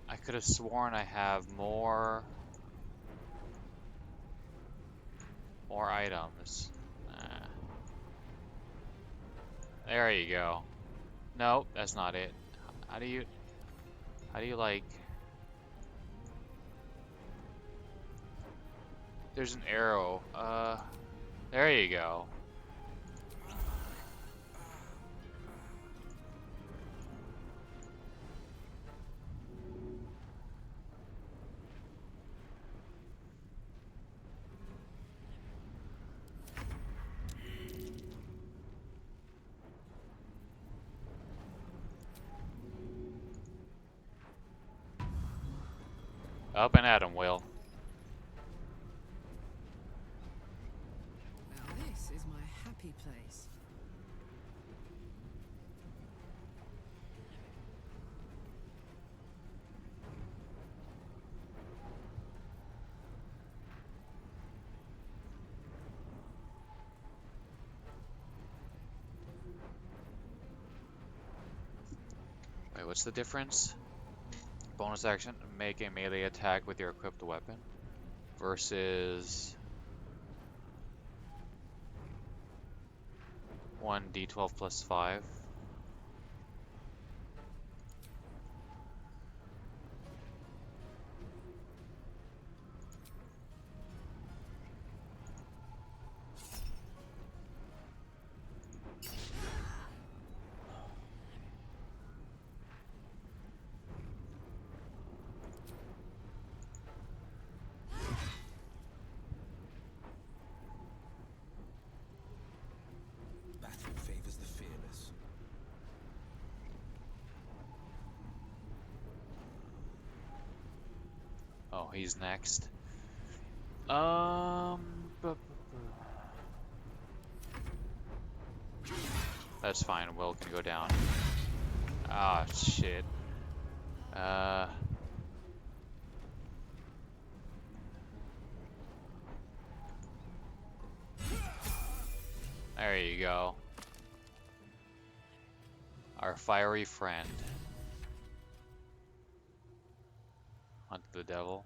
I could have sworn I have more items. There you go. Nope, that's not it. How do you like... There's an arrow. There you go. Up and at him, Will. Now this is my happy place. Wait, what's the difference? Bonus action, make a melee attack with your equipped weapon versus 1d12 plus 5. he's next. Um, that's fine. Will can go down. Ah, shit. There you go. Our fiery friend. Hunt the devil.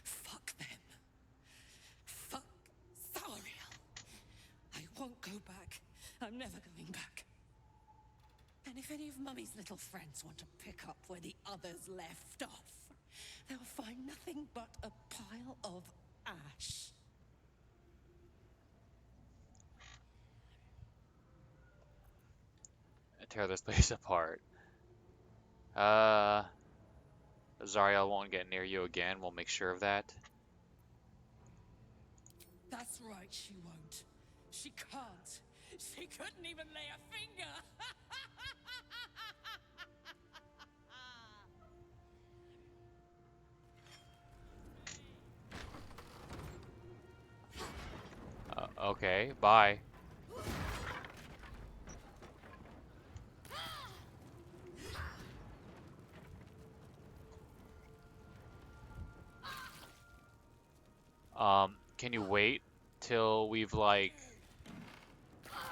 Fuck them. Fuck Zariel. I won't go back. I'm never going back. And if any of Mummy's little friends want to pick up where the others left off, they'll find nothing but a pile of ash. Tear this place apart. Zariel won't get near you again. We'll make sure of that. That's right, she won't. She can't. She couldn't even lay a finger. Okay, bye. Can you wait till we've like,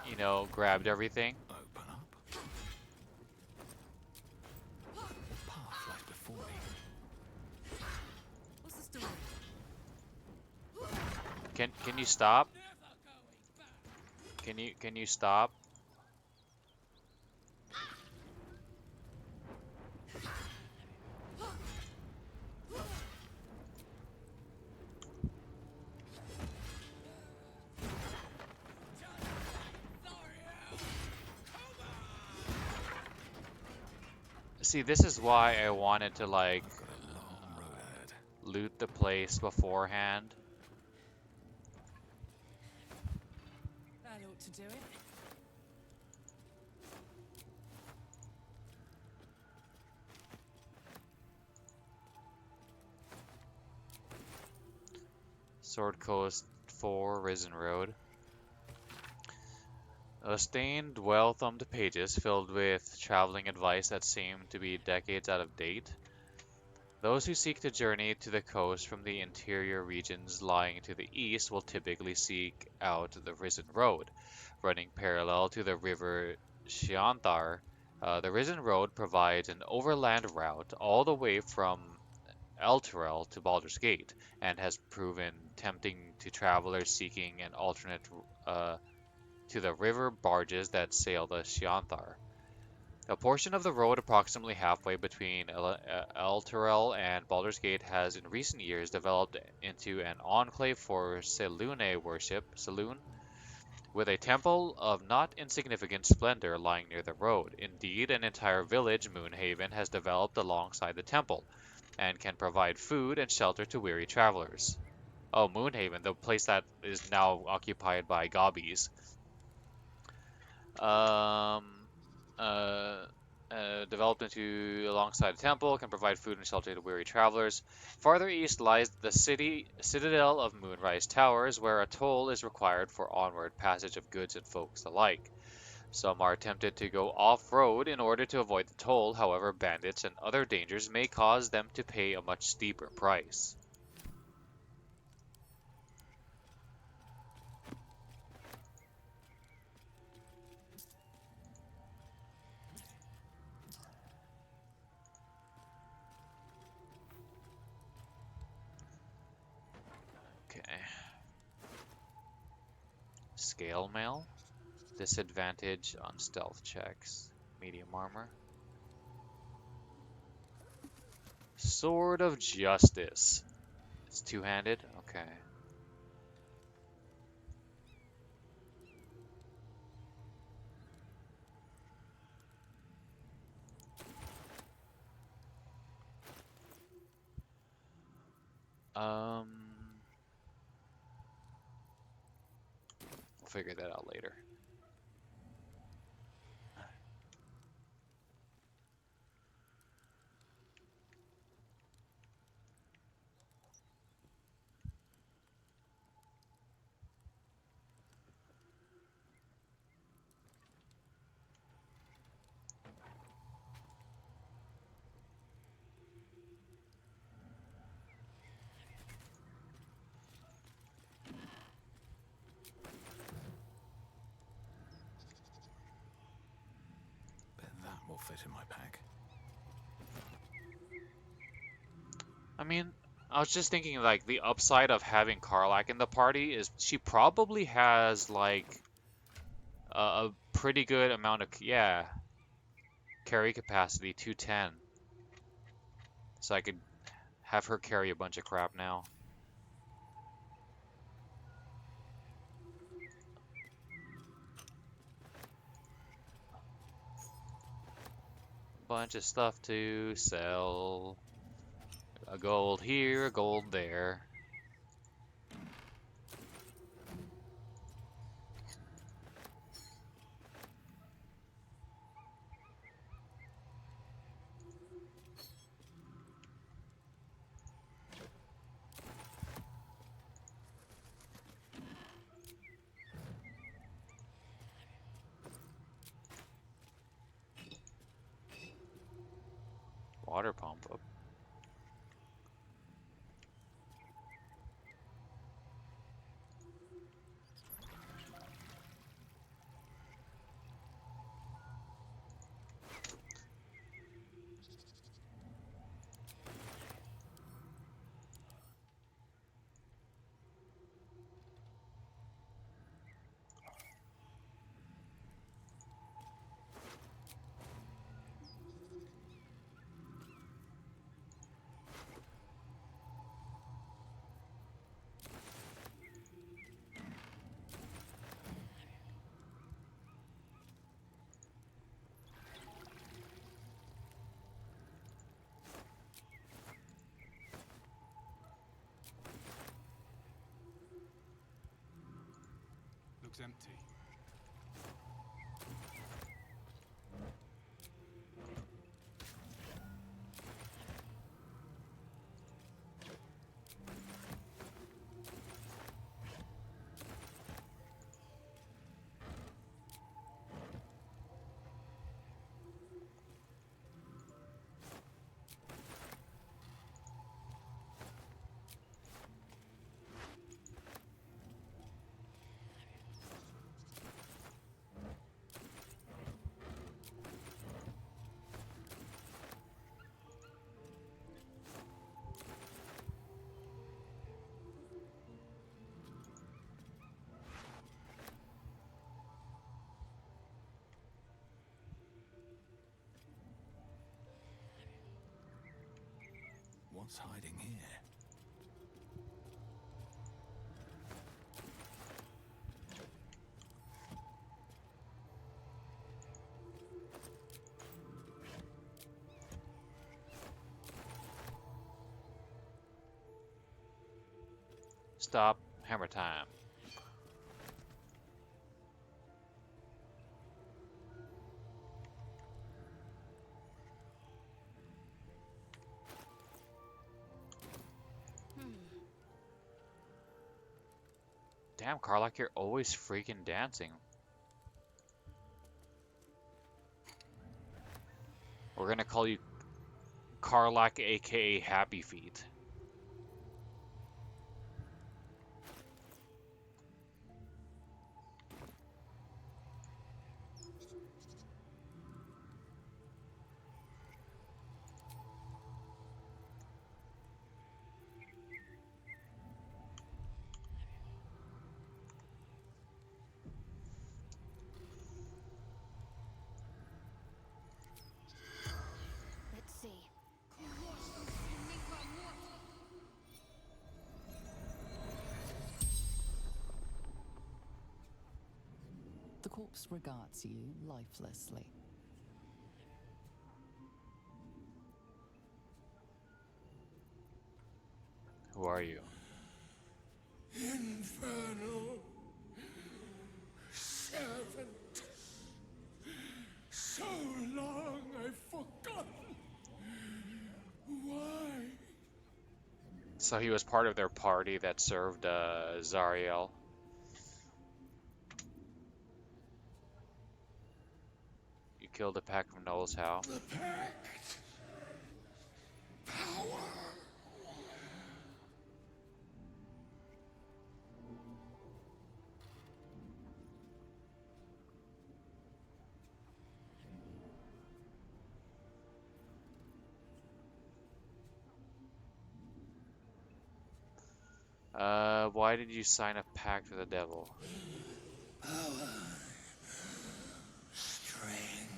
you know, grabbed everything? Open up. Path like before me. What's the story? Can you stop? Never going back. Can you stop? See, this is why I wanted to like Got a long road ahead. loot the place beforehand. That ought to do it. Sword Coast 4, Risen Road. Stained, well-thumbed pages filled with traveling advice that seem to be decades out of date. Those who seek to journey to the coast from the interior regions lying to the east will typically seek out the Risen Road, running parallel to the river Shianthar. The Risen Road provides an overland route all the way from Elturel to Baldur's Gate, and has proven tempting to travelers seeking an alternate to the river barges that sail the Shianthar. A portion of the road approximately halfway between Elturel and Baldur's Gate has in recent years developed into an enclave for Selûne worship, Selûne, with a temple of not insignificant splendor lying near the road. Indeed, an entire village, Moonhaven, has developed alongside the temple, and can provide food and shelter to weary travelers. Oh, Moonhaven, the place that is now occupied by Gobbies. Um, uh, Developed into alongside a temple, can provide food and shelter to weary travelers. Farther east lies the citadel of Moonrise Towers, where a toll is required for onward passage of goods and folks alike. Some are tempted to go off-road in order to avoid the toll, however bandits and other dangers may cause them to pay a much steeper price. Okay. Scale mail. Disadvantage on stealth checks. Medium armor. Sword of Justice. It's two-handed? Okay. Um, we'll figure that out later. Bet that will fit in my pack. I mean, I was just thinking like the upside of having Karlak in the party is she probably has like a pretty good amount of, yeah, carry capacity, 210. So I could have her carry a bunch of crap now. Bunch of stuff to sell. A gold here, a gold there. Water pump up. Looks empty. What's hiding here? Stop. Hammer time. Damn, Karlak, you're always freaking dancing. We're gonna call you Karlak, aka Happy Feet. Let's see. The corpse regards you lifelessly. Who are you? Infernal servant. So long I've forgotten. Why? So he was part of their party that served Zariel. You killed a pack of gnolls, how? The pact. Power. Why did you sign a pact with the devil? Power. Strength.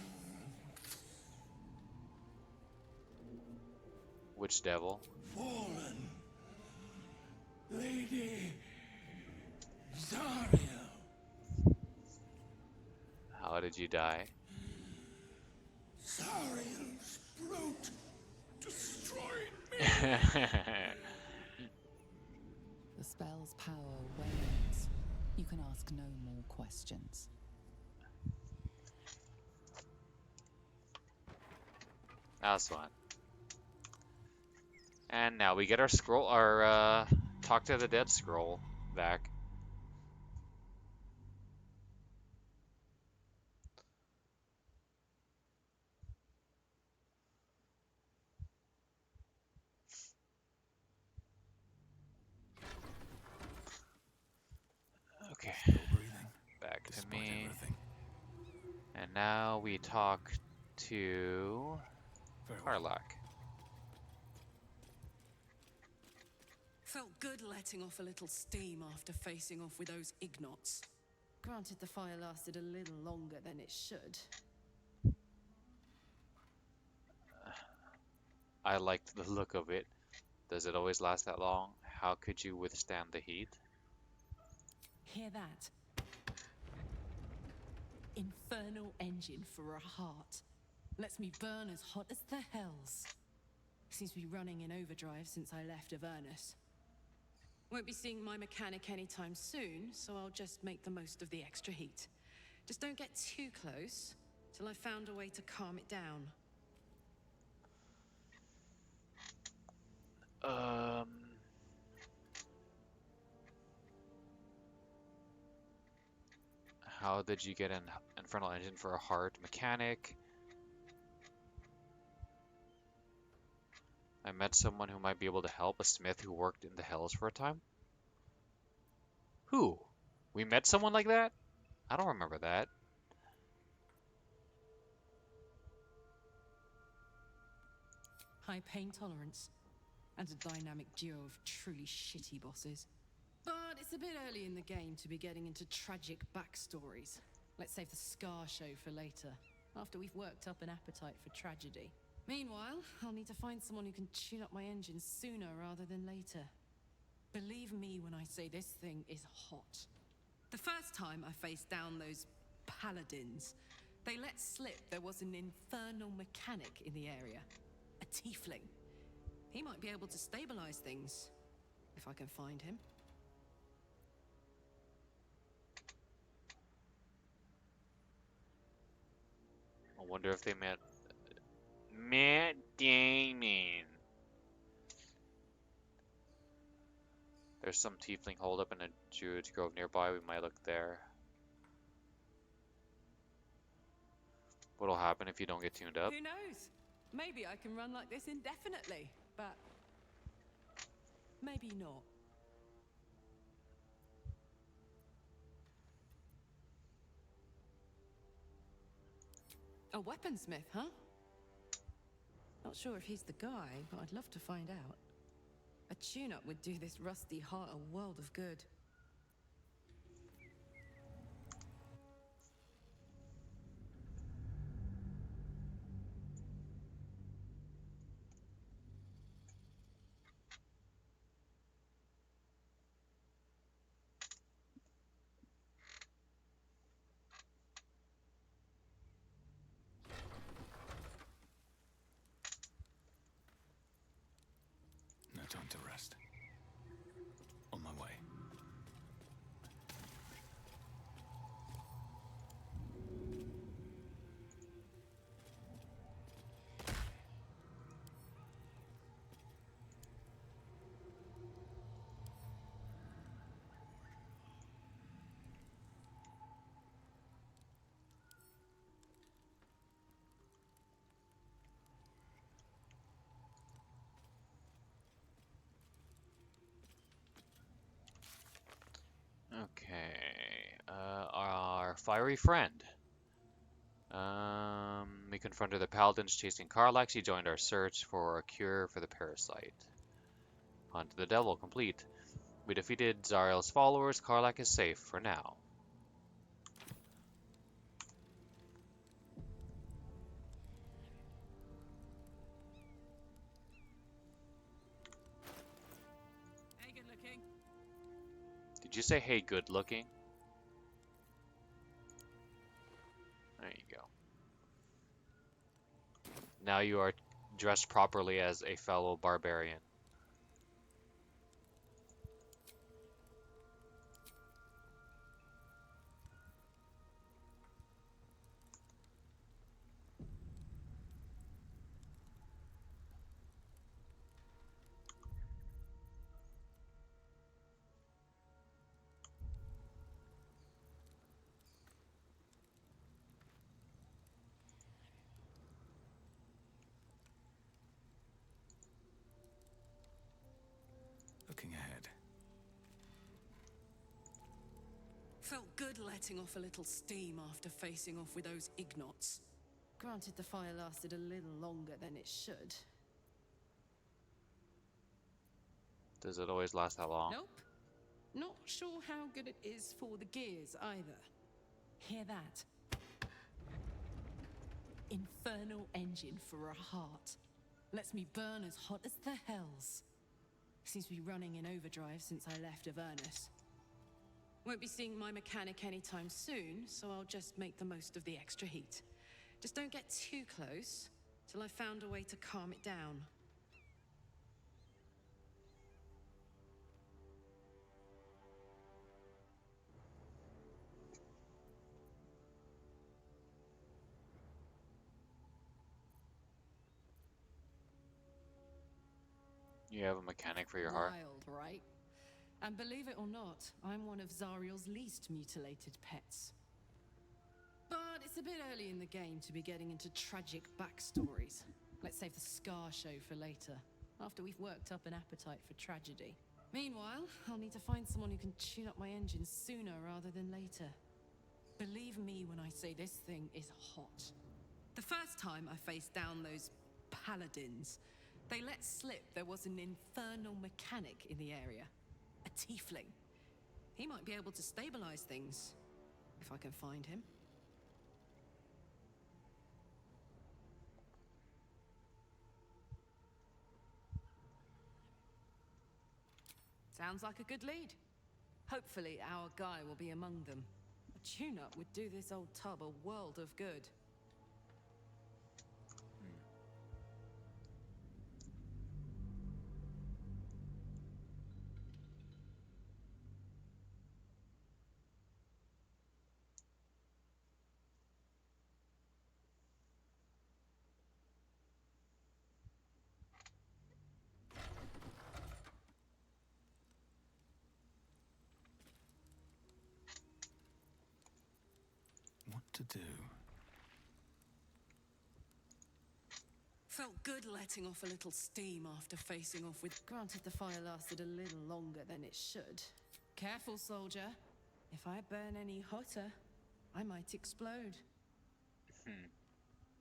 Which devil? Fallen. Lady Zariel. How did you die? Zariel's brute destroyed me. The spell's power wanes. You can ask no more questions. That's fun. And now we get our scroll, Talk to the Dead scroll back. Okay, Still breathing. back to Despite me. everything. And now we talk to Farewell. Karlak. Felt good letting off a little steam after facing off with those ignots. Granted, the fire lasted a little longer than it should. I liked the look of it. Does it always last that long? How could you withstand the heat? Hear that? Infernal engine for a heart. Lets me burn as hot as the hells. Seems to be running in overdrive since I left Avernus. Won't be seeing my mechanic anytime soon, so I'll just make the most of the extra heat. Just don't get too close till I've found a way to calm it down. How did you get an infernal engine for a heart mechanic? I met someone who might be able to help, a smith who worked in the hells for a time. Who? We met someone like that? I don't remember that. High pain tolerance, and a dynamic duo of truly shitty bosses. But it's a bit early in the game to be getting into tragic backstories. Let's save the scar show for later, after we've worked up an appetite for tragedy. Meanwhile, I'll need to find someone who can tune up my engine sooner rather than later. Believe me when I say this thing is hot. The first time I faced down those paladins, they let slip there was an infernal mechanic in the area. A tiefling. He might be able to stabilize things, if I can find him. I wonder if they met Matt Damon. There's some tiefling holdup in a druid's grove nearby. We might look there. What'll happen if you don't get tuned up? Who knows? Maybe I can run like this indefinitely, but maybe not. A weaponsmith, huh? Not sure if he's the guy, but I'd love to find out. A tune-up would do this rusty heart a world of good. No time to rest. fiery friend. We confronted the paladins chasing Karlax. He joined our search for a cure for the parasite. Hunt the devil complete. We defeated Zariel's followers. Karlak is safe for now. Hey, good looking. Did you say, hey, good looking? There you go. Now you are dressed properly as a fellow barbarian. Looking ahead. Felt good letting off a little steam after facing off with those ignots. Granted, the fire lasted a little longer than it should. Does it always last that long? Nope. Not sure how good it is for the gears either. Hear that? Infernal engine for a heart. Lets me burn as hot as the hells. Seems to be running in overdrive since I left Avernus. Won't be seeing my mechanic anytime soon, so I'll just make the most of the extra heat. Just don't get too close, till I've found a way to calm it down. You have a mechanic for your heart? Wild, right? And believe it or not, I'm one of Zariel's least mutilated pets. But it's a bit early in the game to be getting into tragic backstories. Let's save the scar show for later, after we've worked up an appetite for tragedy. Meanwhile, I'll need to find someone who can tune up my engine sooner rather than later. Believe me when I say this thing is hot. The first time I faced down those paladins, they let slip there was an infernal mechanic in the area. A tiefling. He might be able to stabilize things, if I can find him. Sounds like a good lead. Hopefully our guy will be among them. A tune-up would do this old tub a world of good. What to do? Felt good letting off a little steam after facing off with... Granted, the fire lasted a little longer than it should. Careful, soldier. If I burn any hotter, I might explode.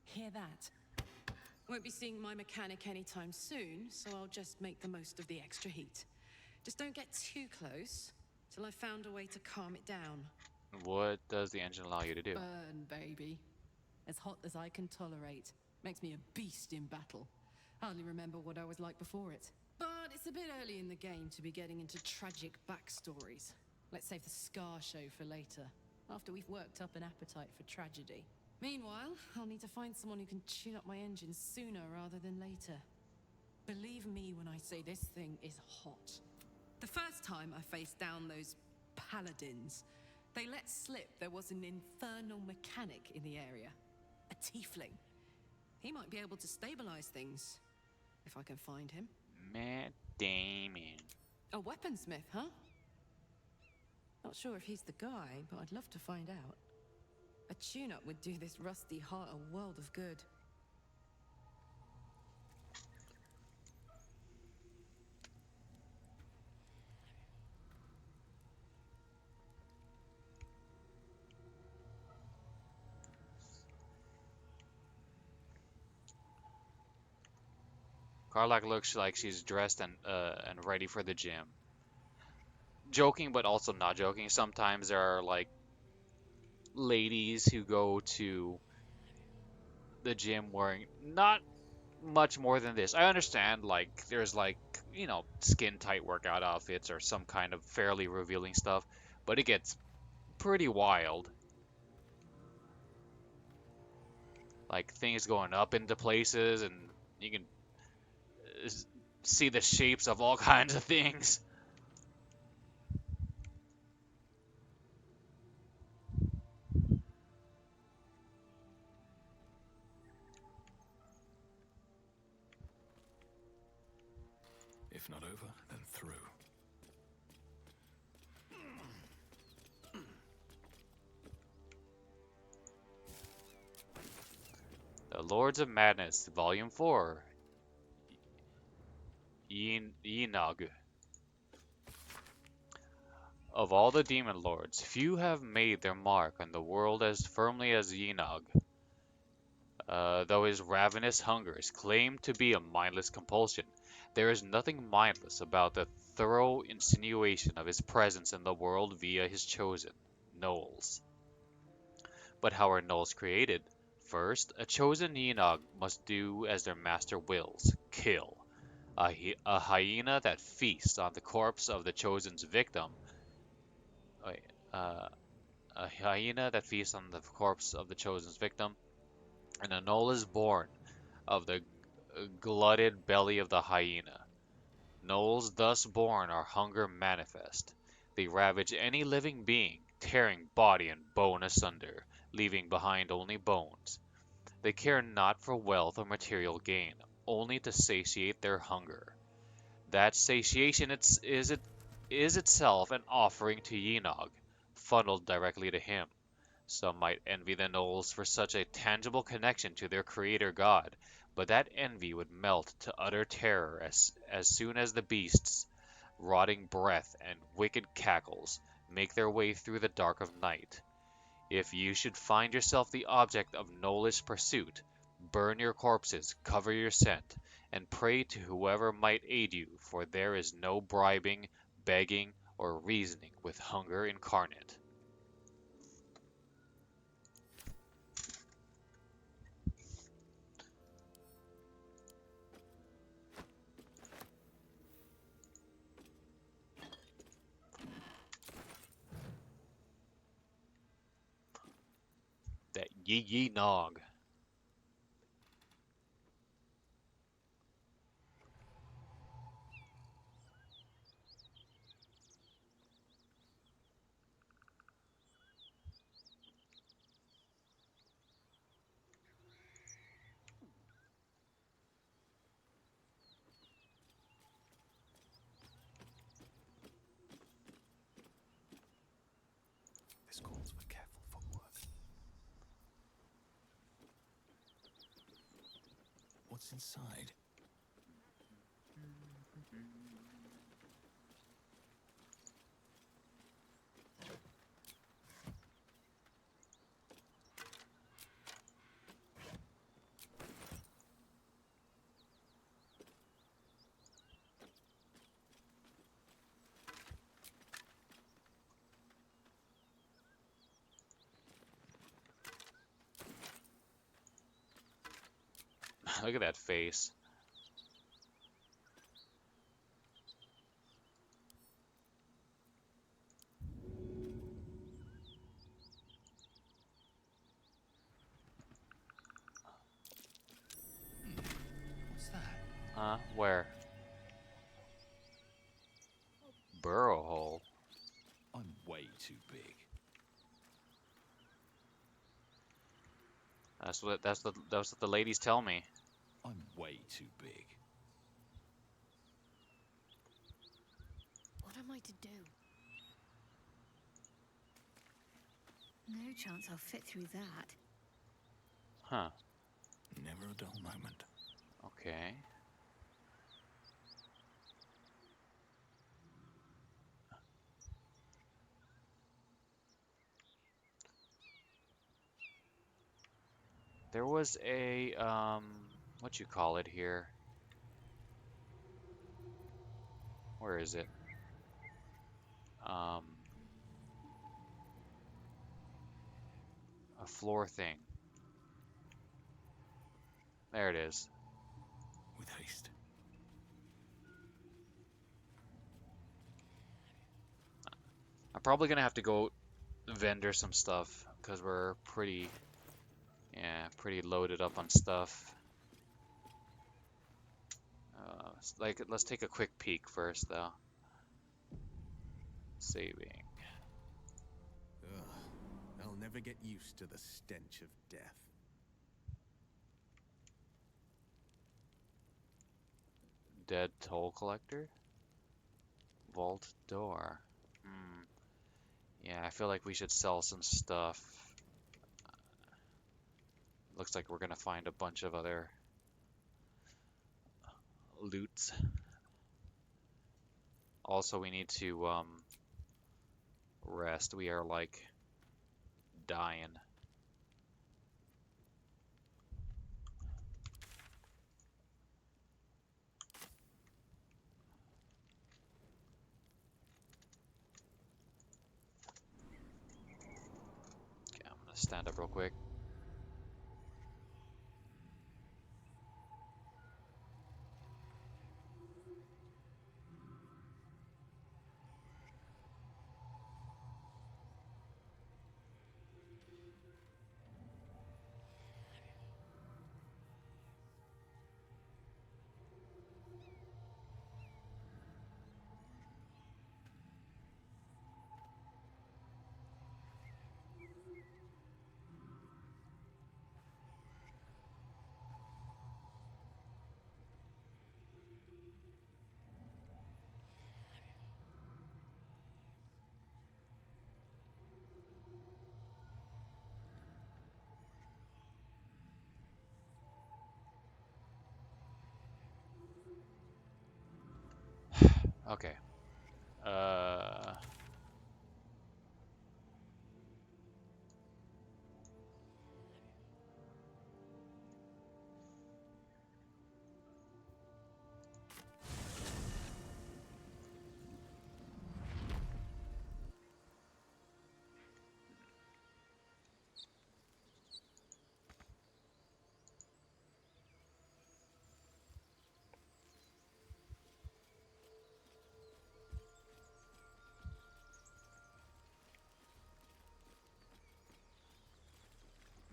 Hear that? Won't be seeing my mechanic anytime soon, so I'll just make the most of the extra heat. Just don't get too close, till I've found a way to calm it down. What does the engine allow you to do? Burn, baby. As hot as I can tolerate. Makes me a beast in battle. Hardly remember what I was like before it. But it's a bit early in the game to be getting into tragic backstories. Let's save the scar show for later, after we've worked up an appetite for tragedy. Meanwhile, I'll need to find someone who can tune up my engine sooner rather than later. Believe me when I say this thing is hot. The first time I faced down those paladins, they let slip there was an infernal mechanic in the area. A tiefling. He might be able to stabilize things, if I can find him. Matt Damon. A weaponsmith, huh? Not sure if he's the guy, but I'd love to find out. A tune-up would do this rusty heart a world of good. Karlak looks like she's dressed and ready for the gym. Joking, but also not joking. Sometimes there are like ladies who go to the gym wearing not much more than this. I understand like there's like, you know, skin tight workout outfits or some kind of fairly revealing stuff, but it gets pretty wild. Like things going up into places and you can uh, see the shapes of all kinds of things. If not over, then through. The Lords of Madness, Volume 4. Yenog. Of all the demon lords, few have made their mark on the world as firmly as Yenog. Though his ravenous hunger is claimed to be a mindless compulsion, there is nothing mindless about the thorough insinuation of his presence in the world via his chosen, gnolls. But how are gnolls created? First, a chosen Yenog must do as their master wills, kill. A hyena that feasts on the corpse of the chosen's victim. Wait, uh, a hyena that feasts on the corpse of the chosen's victim, and a gnoll is born of the glutted belly of the hyena. Gnolls thus born are hunger manifest. They ravage any living being, tearing body and bone asunder, leaving behind only bones. They care not for wealth or material gain, only to satiate their hunger. That satiation is itself an offering to Yenog, funneled directly to him. Some might envy the gnolls for such a tangible connection to their creator god, but that envy would melt to utter terror as soon as the beasts, rotting breath and wicked cackles, make their way through the dark of night. If you should find yourself the object of gnollish pursuit, burn your corpses, cover your scent, and pray to whoever might aid you, for there is no bribing, begging, or reasoning with hunger incarnate. That yee yee nog. This calls for careful footwork. What's inside? Look at that face. What's that? Huh? Where? Burrow hole. I'm way too big. That's what the ladies tell me. I'm way too big. What am I to do? No chance I'll fit through that. Huh. Never a dull moment. Okay. There was a what you call it here? Where is it? Um, a floor thing. There it is. With haste. I'm probably gonna have to go vendor some stuff because we're pretty, yeah, pretty loaded up on stuff. Like, let's take a quick peek first, though. Saving. Ugh, I'll never get used to the stench of death. Dead toll collector. Vault door. Hmm. Yeah, I feel like we should sell some stuff. Looks like we're gonna find a bunch of other loots. Also, we need to rest. We are like dying. Okay, I'm gonna stand up real quick. Okay. Uh,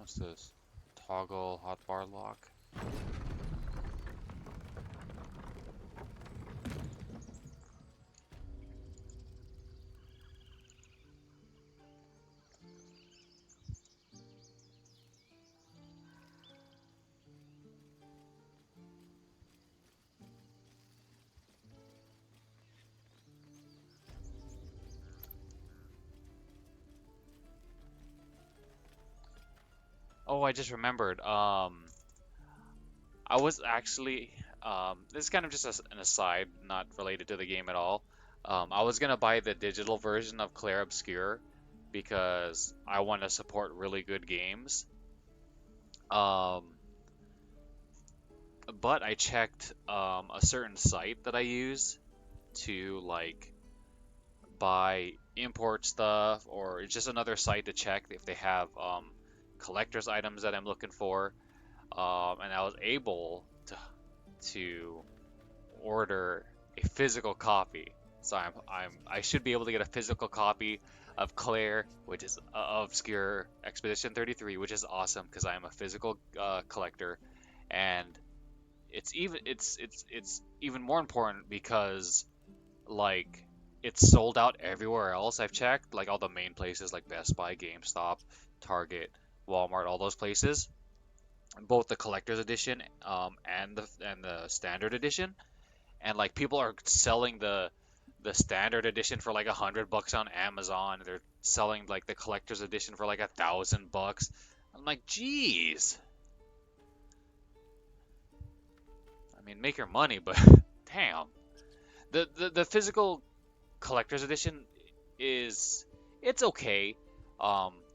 what's this? Toggle hotbar lock. Oh, I just remembered. I was actually, this is kind of just an aside, not related to the game at all. I was gonna buy the digital version of Clair Obscur because I want to support really good games. Um, but I checked a certain site that I use to like buy import stuff, or it's just another site to check if they have collector's items that I'm looking for. And I was able to order a physical copy. So I should be able to get a physical copy of Claire, which is Obscure Expedition 33, which is awesome because I am a physical collector, and it's even more important because like it's sold out everywhere else. I've checked like all the main places like Best Buy, GameStop, Target, Walmart, all those places, both the collector's edition and the standard edition, and like people are selling the standard edition for like $100 on Amazon. They're selling like the collector's edition for like $1,000. I'm like, geez. I mean, make your money, but damn. The physical collector's edition is it's okay.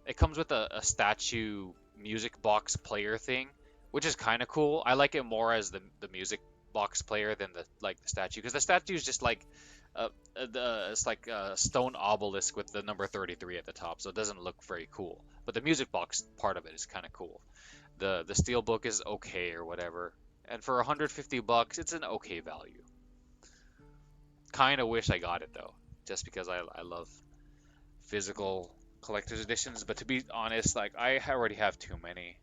It comes with a statue music box player thing, which is kind of cool. I like it more as the music box player than the statue, because the statue is just like It's like a stone obelisk with the number 33 at the top, so it doesn't look very cool. But the music box part of it is kind of cool. The steel book is okay or whatever, and for 150 bucks, it's an okay value. Kind of wish I got it though, just because I love physical collector's editions. But to be honest, like I already have too many,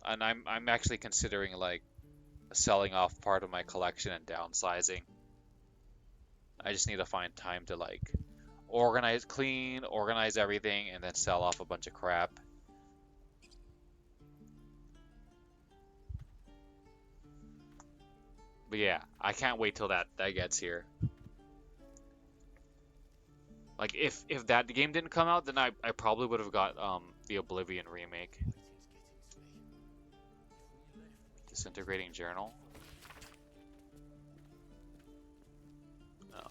and I'm actually considering like selling off part of my collection and downsizing. I just need to find time to like organize everything, and then sell off a bunch of crap. But yeah, I can't wait till that gets here. Like if that game didn't come out, then I probably would have got the Oblivion remake. Disintegrating Journal. No.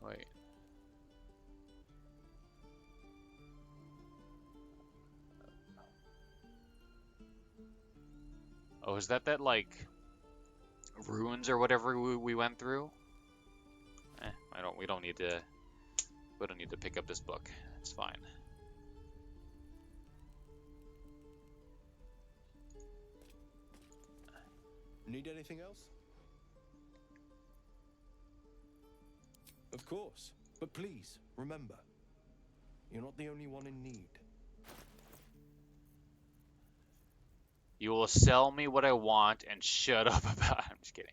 Wait. Oh, is that like ruins or whatever we went through? We don't need to pick up this book. It's fine. Need anything else? Of course. But please, remember, you're not the only one in need. You will sell me what I want and shut up about it. I'm just kidding.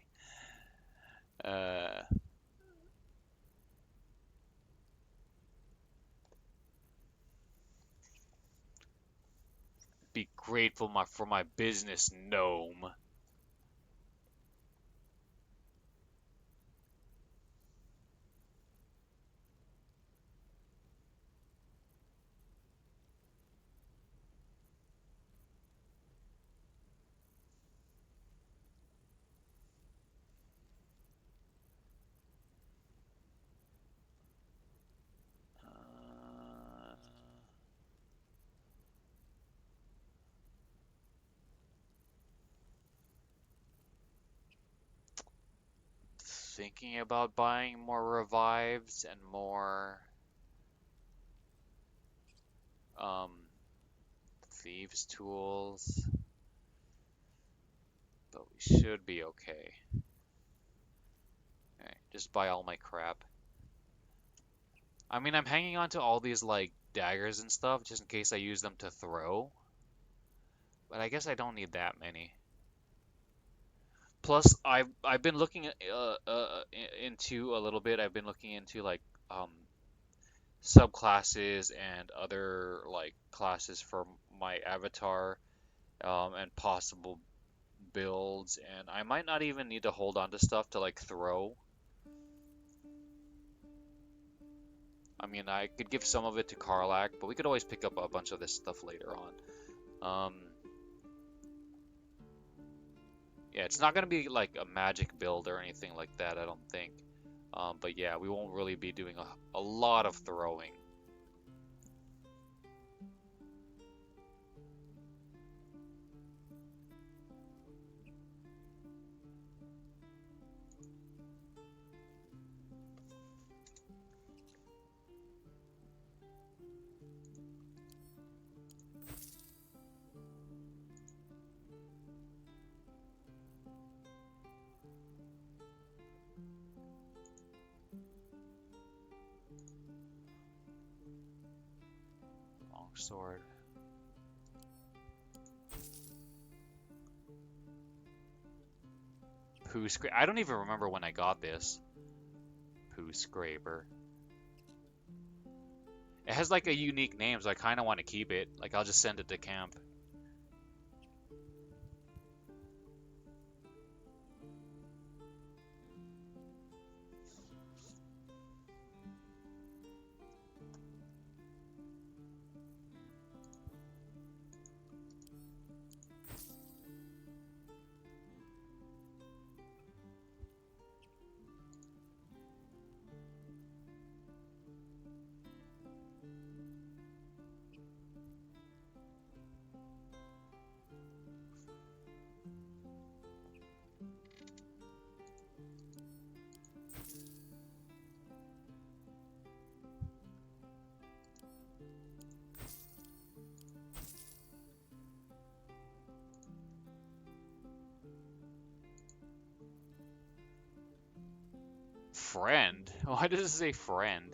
Be grateful for my business, gnome. Thinking about buying more revives and more thieves tools, but we should be okay. Okay, just buy all my crap. I mean, I'm hanging on to all these like daggers and stuff just in case I use them to throw, but I guess I don't need that many. Plus, I've been looking into a little bit. I've been looking into like um, subclasses and other like classes for my avatar, and possible builds, and I might not even need to hold on to stuff to like throw. I mean, I could give some of it to Karlak, but we could always pick up a bunch of this stuff later on. Yeah, it's not gonna be like a magic build or anything like that, I don't think. But yeah, we won't really be doing a lot of throwing. Longsword. Poo scraper. I don't even remember when I got this. Poo scraper. It has like a unique name, so I kind of want to keep it. Like, I'll just send it to camp. Friend? Why does it say friend?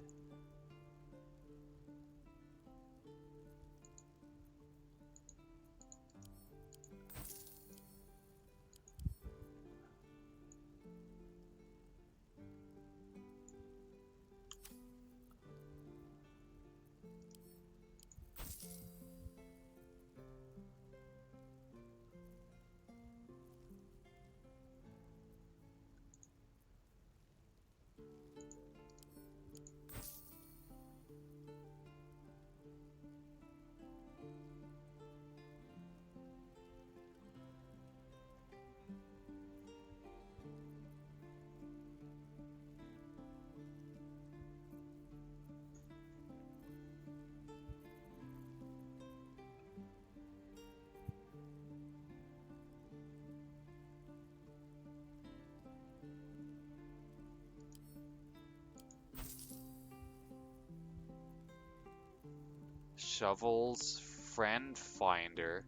Shovel's friend finder.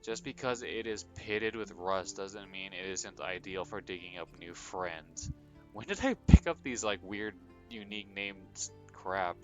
Just because it is pitted with rust doesn't mean it isn't ideal for digging up new friends. When did I pick up these like weird, unique named crap?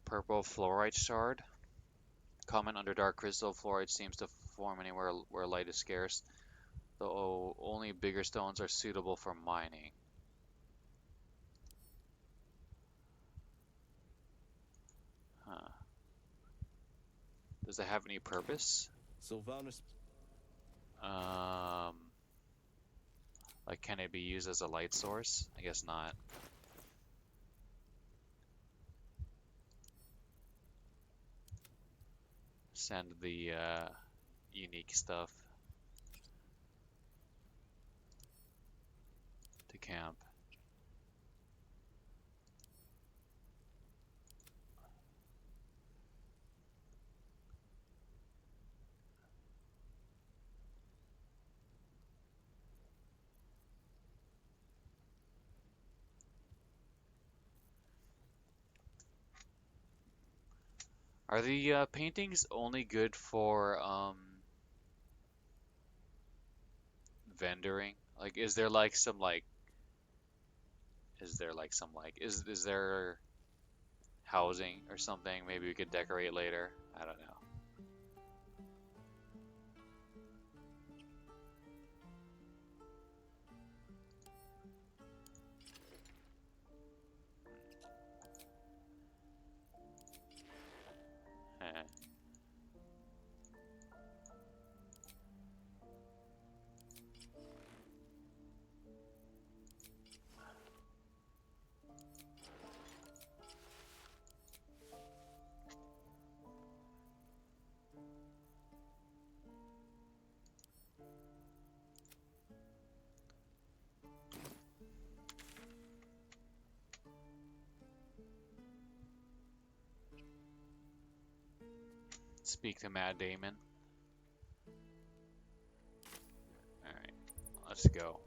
Purple fluorite shard. Common under dark crystal, fluorite seems to form anywhere where light is scarce, though only bigger stones are suitable for mining. Huh. Does it have any purpose? Sylvanus. Like, can it be used as a light source? I guess not. Send the unique stuff to camp. Are the paintings only good for vendoring? Like, is there like some like is there housing or something maybe we could decorate later? I don't know. Eh. Speak to Matt Damon. Alright, let's go.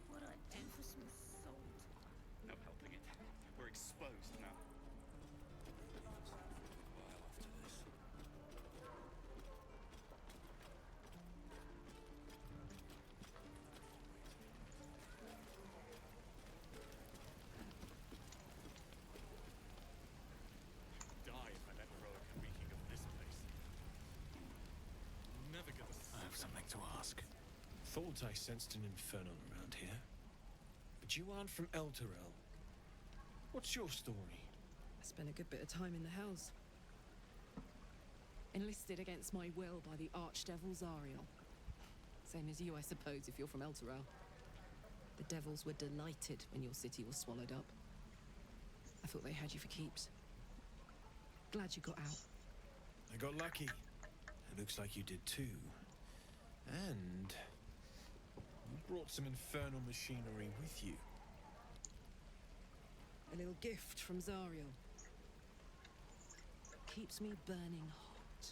What do I do for some salt? No helping it. We're exposed now. ask. Thought I sensed an infernal around here. But you aren't from Elturel. What's your story? I spent a good bit of time in the Hells. Enlisted against my will by the Archdevil Zariel. Same as you, I suppose, if you're from Elturel. The devils were delighted when your city was swallowed up. I thought they had you for keeps. Glad you got out. I got lucky. It looks like you did too. And you brought some infernal machinery with you. A little gift from Zariel. Keeps me burning hot.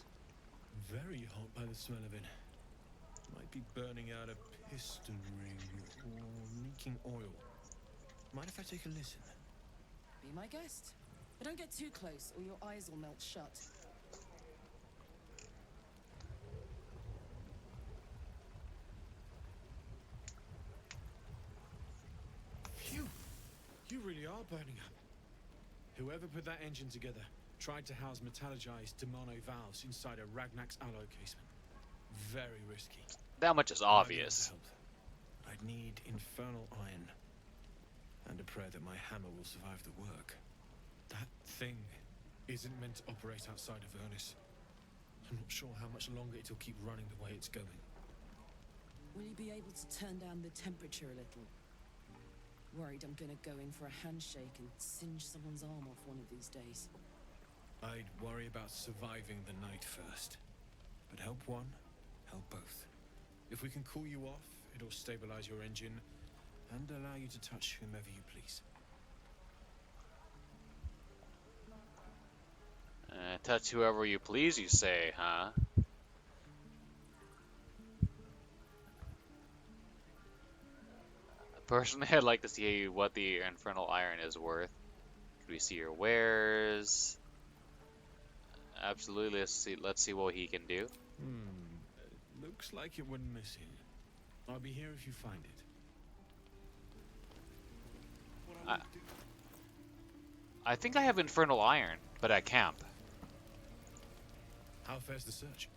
Very hot by the smell of it. Might be burning out a piston ring or leaking oil. Mind if I take a listen? Be my guest. But don't get too close or your eyes will melt shut. Phew! You really are burning up. Whoever put that engine together tried to house metallurgized Demano valves inside a Ragnak's alloy casement. Very risky. That much is obvious. I'd need infernal iron. And a prayer that my hammer will survive the work. That thing isn't meant to operate outside of Ernest. I'm not sure how much longer it'll keep running the way it's going. Will you be able to turn down the temperature a little? Worried I'm gonna go in for a handshake and singe someone's arm off one of these days. I'd worry about surviving the night first. But help one, help both. If we can cool you off, it'll stabilize your engine and allow you to touch whomever you please. Touch whoever you please, you say, huh? Personally, I'd like to see what the infernal iron is worth. Could we see your wares? Absolutely. Let's see what he can do. Looks like it went missing. I'll be here if you find it. I think I have infernal iron, but at camp. How fares the search?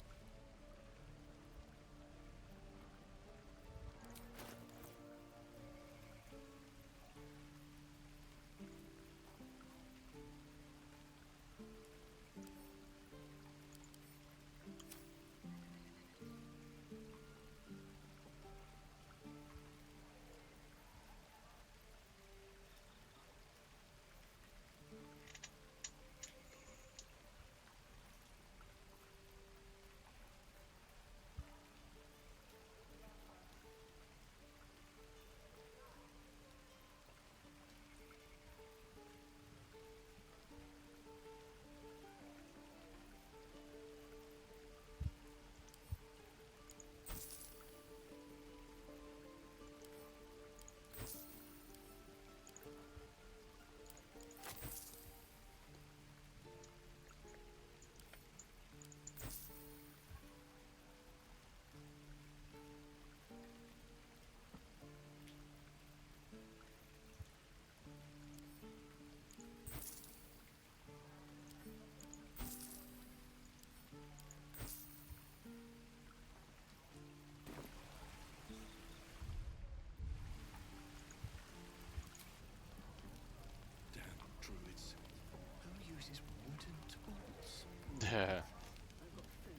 I've got food,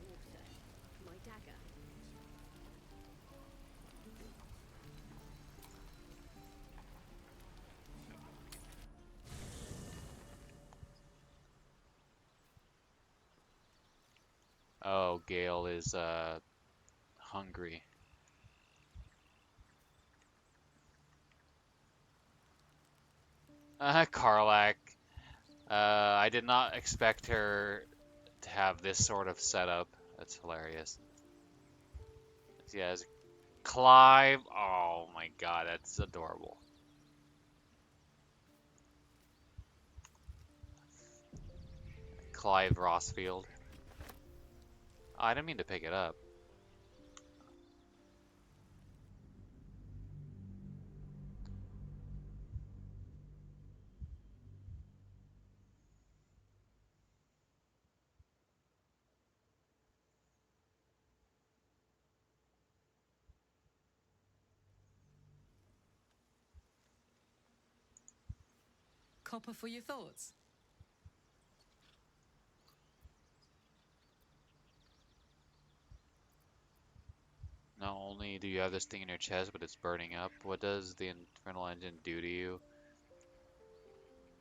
water, my dagger. Oh, Gale is hungry. Karlak. I did not expect her to have this sort of setup. That's hilarious. Yes, Clive. Oh my god, that's adorable. Clive Rossfield. Oh, I didn't mean to pick it up. copper for your thoughts? Not only do you have this thing in your chest, but it's burning up. What does the infernal engine do to you?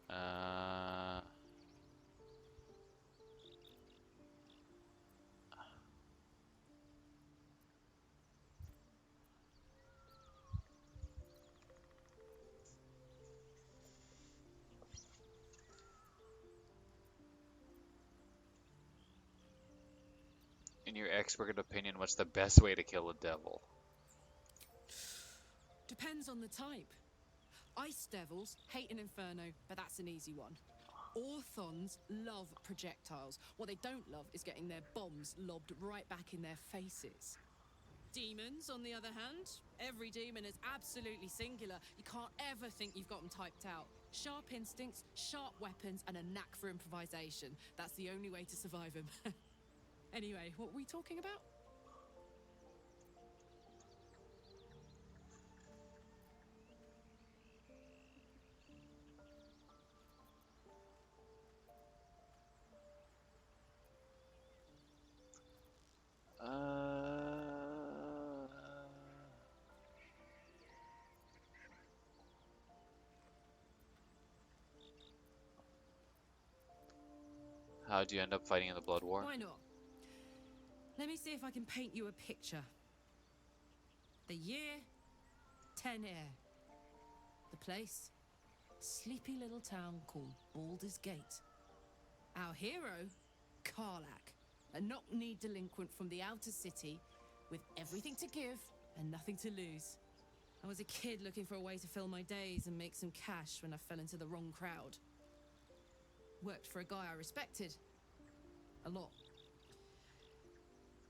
Uh, in your expert opinion, what's the best way to kill a devil? Depends on the type. Ice devils hate an inferno, but that's an easy one. Orthons love projectiles. What they don't love is getting their bombs lobbed right back in their faces. Demons, on the other hand, every demon is absolutely singular. You can't ever think you've got them typed out. Sharp instincts, sharp weapons, and a knack for improvisation. That's the only way to survive them. Anyway, what were we talking about? How'd you end up fighting in the Blood War? Why not? Let me see if I can paint you a picture. The year, 10 air. The place, sleepy little town called Baldur's Gate. Our hero, Karlak, a knock-kneed delinquent from the outer city with everything to give and nothing to lose. I was a kid looking for a way to fill my days and make some cash when I fell into the wrong crowd. Worked for a guy I respected. A lot.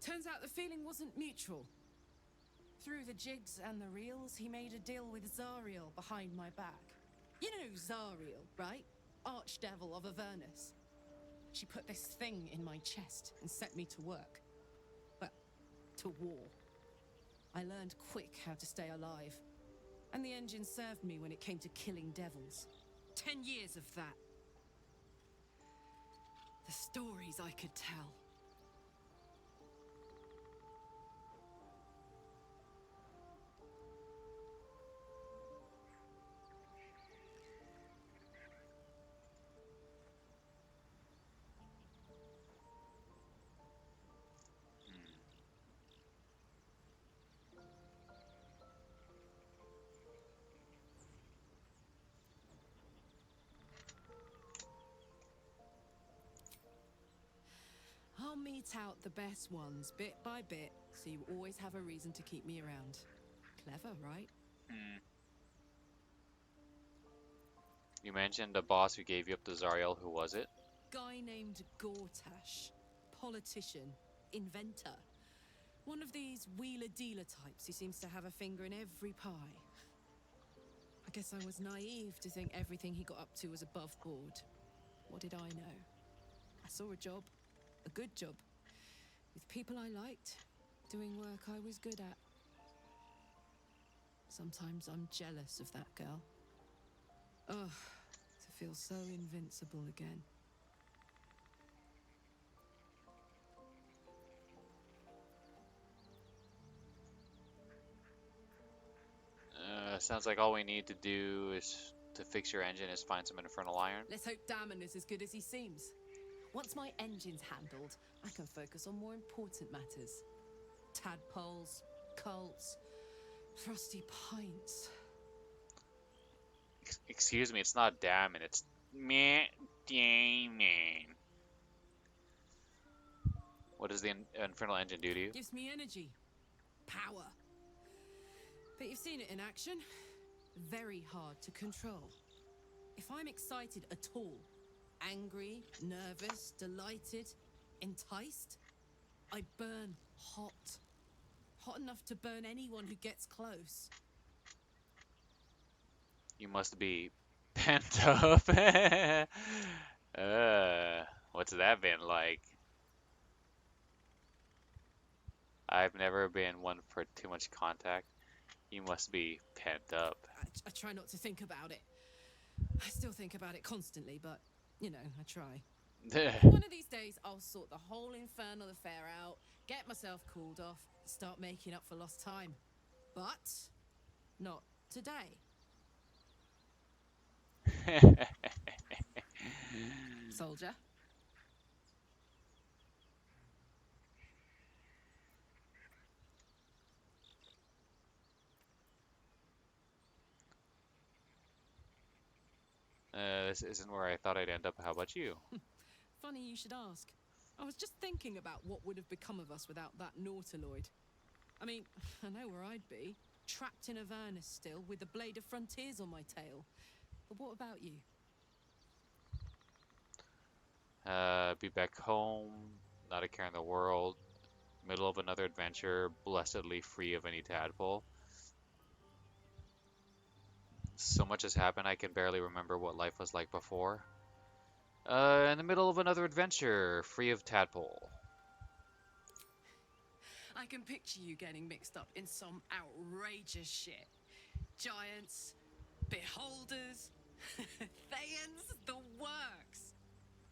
Turns out the feeling wasn't mutual. Through the jigs and the reels, he made a deal with Zariel behind my back. You know Zariel, right? Archdevil of Avernus. She put this thing in my chest and set me to work. Well, to war. I learned quick how to stay alive. And the engine served me when it came to killing devils. 10 years of that. The stories I could tell. I'll mete out the best ones bit by bit, so you always have a reason to keep me around. Clever, right? You mentioned the boss who gave you up to Zariel. Who was it? Guy named Gortash. Politician. Inventor. One of these wheeler-dealer types who seems to have a finger in every pie. I guess I was naive to think everything he got up to was above board. What did I know? I saw a job. A good job. With people I liked. Doing work I was good at. Sometimes I'm jealous of that girl. Ugh, to feel so invincible again. Sounds like all we need to do is to fix your engine is find some infernal iron. Let's hope Damon is as good as he seems. Once my engine's handled, I can focus on more important matters. Tadpoles, cults, frosty pints. Excuse me, it's not Damon, it's Matt Damon. What does the infernal engine do to you? Gives me energy. Power. But you've seen it in action. Very hard to control. If I'm excited at all, angry, nervous, delighted, enticed, I burn hot. Hot enough to burn anyone who gets close. You must be pent up. What's that been like? I've never been one for too much contact. You must be pent up. I try not to think about it. I still think about it constantly, but, you know, I try. One of these days, I'll sort the whole infernal affair out, get myself cooled off, start making up for lost time. But not today. Soldier? This isn't where I thought I'd end up. How about you? Funny you should ask. I was just thinking about what would have become of us without that Nautiloid. I mean, I know where I'd be. Trapped in Avernus still, with the Blade of Frontiers on my tail. But what about you? Be back home, not a care in the world, middle of another adventure, blessedly free of any tadpole. So much has happened, I can barely remember what life was like before. In the middle of another adventure, free of tadpole. I can picture you getting mixed up in some outrageous shit. Giants, beholders, Thayans, the works.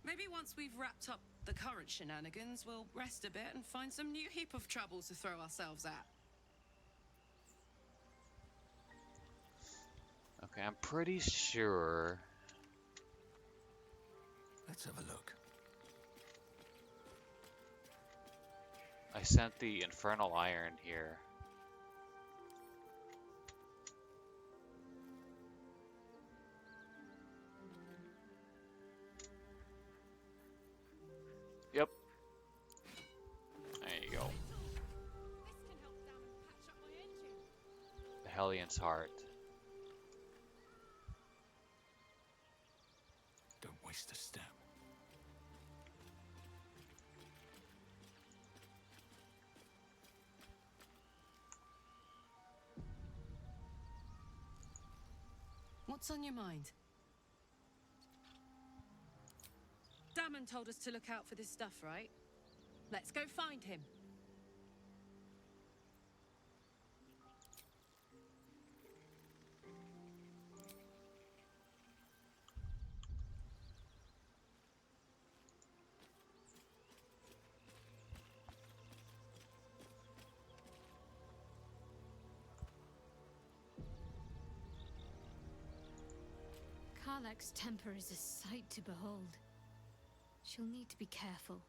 Maybe once we've wrapped up the current shenanigans, we'll rest a bit and find some new heap of troubles to throw ourselves at. Okay, I'm pretty sure. Let's have a look. I sent the Infernal Iron here. Yep. There you go. This can help Damon patch up my engine. The Hellion's Heart. Don't waste a step. What's on your mind? Damon told us to look out for this stuff, right? Let's go find him. Karlach's temper is a sight to behold. She'll need to be careful.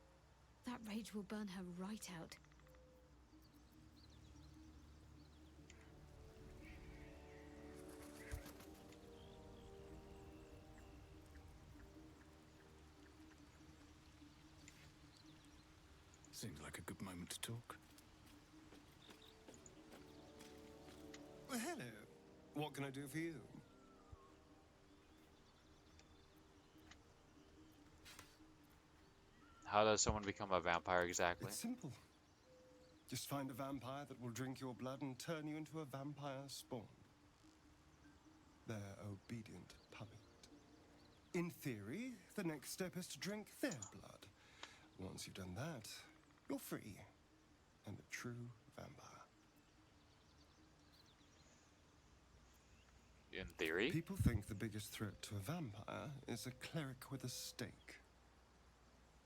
That rage will burn her right out. Seems like a good moment to talk. Well, hello. What can I do for you? How does someone become a vampire exactly? It's simple. Just find a vampire that will drink your blood and turn you into a vampire spawn. Their obedient puppet. In theory, the next step is to drink their blood. Once you've done that, you're free and a true vampire. In theory? People think the biggest threat to a vampire is a cleric with a stake.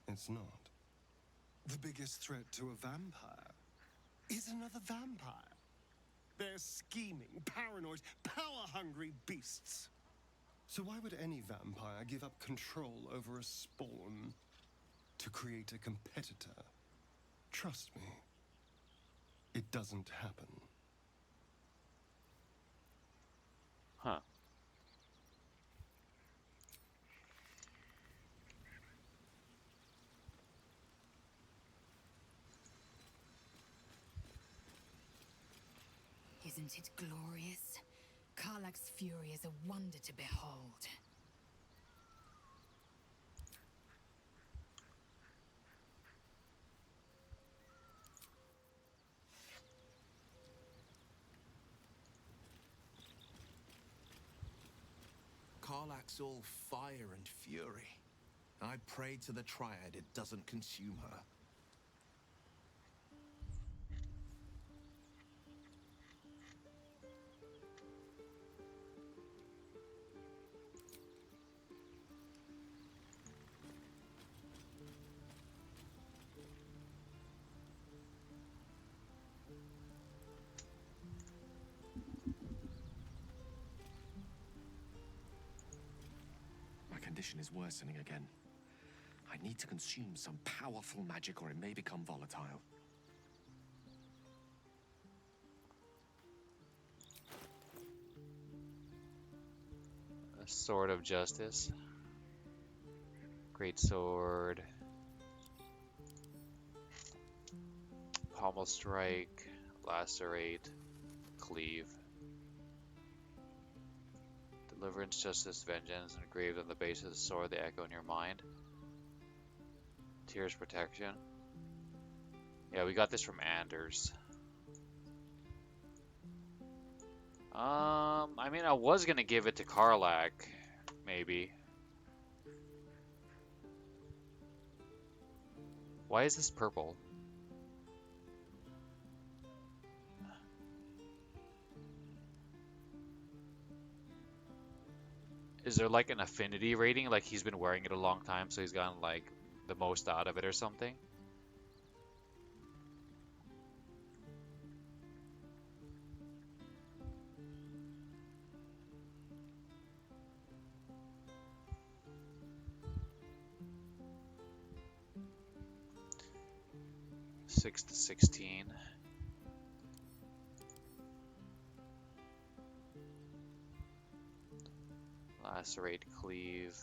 It's not. The biggest threat to a vampire is another vampire. They're scheming, paranoid, power-hungry beasts. So why would any vampire give up control over a spawn to create a competitor? Trust me, it doesn't happen. Huh. Isn't it glorious? Karlach's fury is a wonder to behold. Karlach's all fire and fury. I pray to the Triad it doesn't consume her. condition is worsening again. I need to consume some powerful magic or it may become volatile. A sword of justice. Great sword. Pommel strike. Lacerate. Cleave. Deliverance, justice, vengeance, engraved on the base of the sword, they echo in your mind. Tears, protection. Yeah, we got this from Anders. I mean, I was gonna give it to Karlach, maybe. Why is this purple? Is there like an affinity rating? Like he's been wearing it a long time, so he's gotten like the most out of it or something? Six to 16. Lacerate, cleave.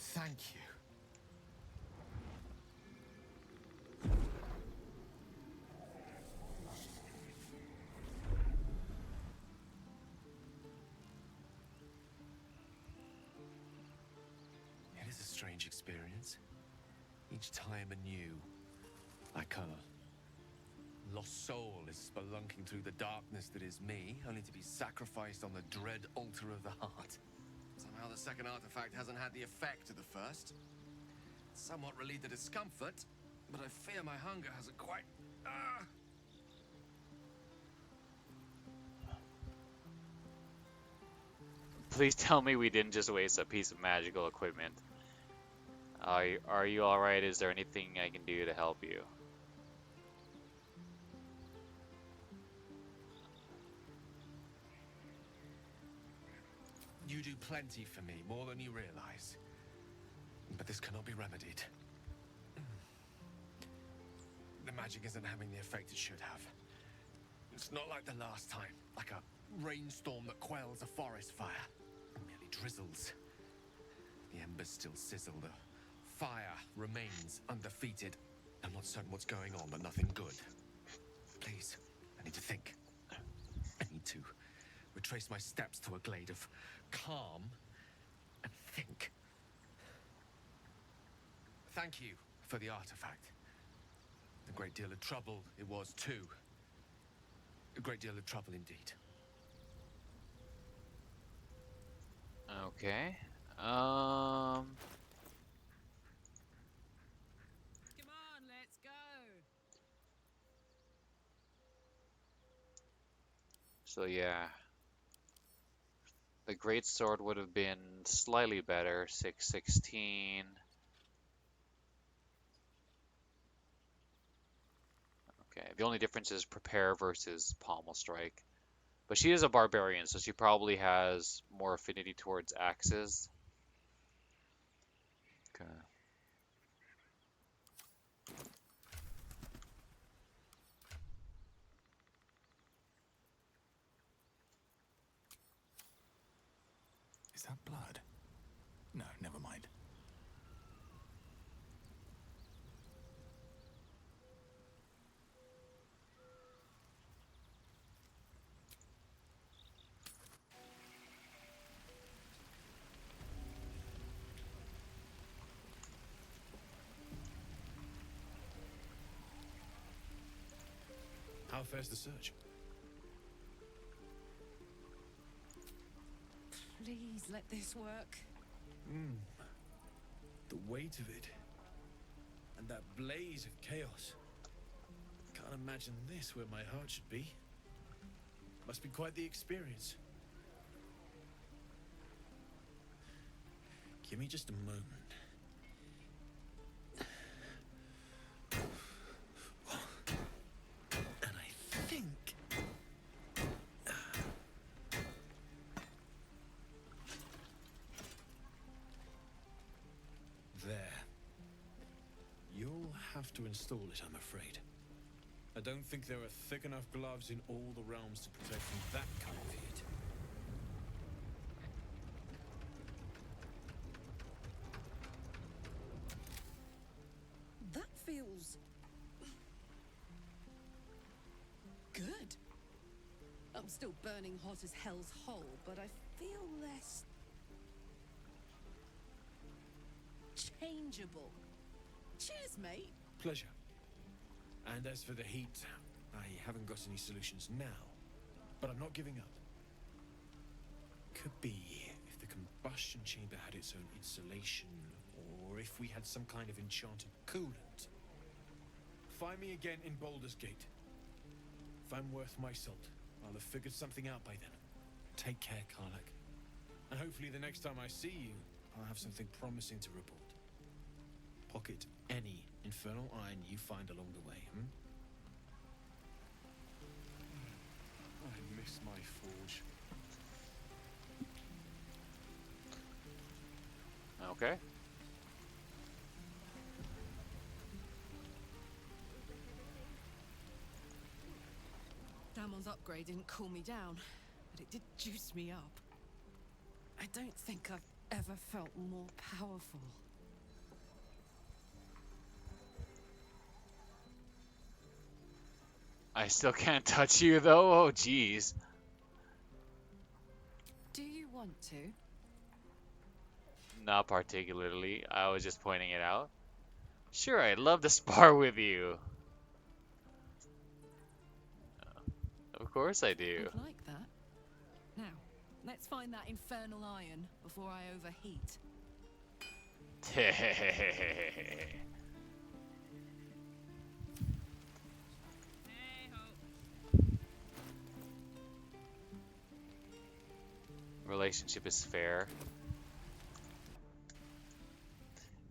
Thank you. It is a strange experience. Each time anew, like a lost soul is spelunking through the darkness that is me, only to be sacrificed on the dread altar of the heart. Somehow the second artifact hasn't had the effect of the first. It's somewhat relieved the discomfort, but I fear my hunger hasn't quite... Please tell me we didn't just waste a piece of magical equipment. Are you alright? Is there anything I can do to help you? You do plenty for me, more than you realize. But this cannot be remedied. The magic isn't having the effect it should have. It's not like the last time, like a rainstorm that quells a forest fire. It merely drizzles. The embers still sizzle, the fire remains undefeated. I'm not certain what's going on, but nothing good. Please, I need to think. I need to retrace my steps to a glade of calm and think. Thank you for the artifact. A great deal of trouble it was too. A great deal of trouble indeed. Okay. Come on, let's go. So yeah. The great sword would have been slightly better, 616. Okay, the only difference is prepare versus pommel strike. But she is a barbarian, so she probably has more affinity towards axes. Okay. Is that blood? No, never mind. How fares the search? Please let this work. The weight of it. And that blaze of chaos. Can't imagine this where my heart should be. Must be quite the experience. Give me just a moment. And I think... There. You'll have to install it, I'm afraid. I don't think there are thick enough gloves in all the realms to protect from that kind of heat. That feels... good. I'm still burning hot as hell's hole, but I feel less... changeable. Cheers, mate. Pleasure. And as for the heat, I haven't got any solutions now, but I'm not giving up. Could be if the combustion chamber had its own insulation, or if we had some kind of enchanted coolant. Find me again in Baldur's Gate. If I'm worth my salt, I'll have figured something out by then. Take care, Karlak. And hopefully the next time I see you, I'll have something promising to report. Pocket any infernal iron you find along the way, I miss my forge. Okay. Damon's upgrade didn't cool me down, but it did juice me up. I don't think I've ever felt more powerful. I still can't touch you though. Oh, jeez. Do you want to? Not particularly. I was just pointing it out. Sure, I'd love to spar with you. Of course I do. I'd like that. Now, let's find that infernal iron before I overheat. Relationship is fair.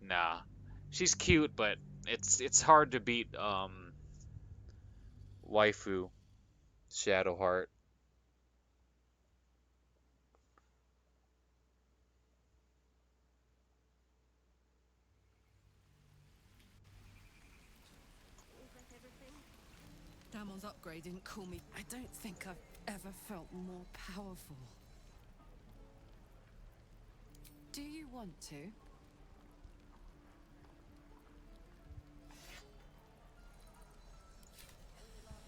Nah. She's cute, but it's hard to beat waifu Shadowheart. Damon's upgrade didn't cool me. I don't think I've ever felt more powerful. Do you want to?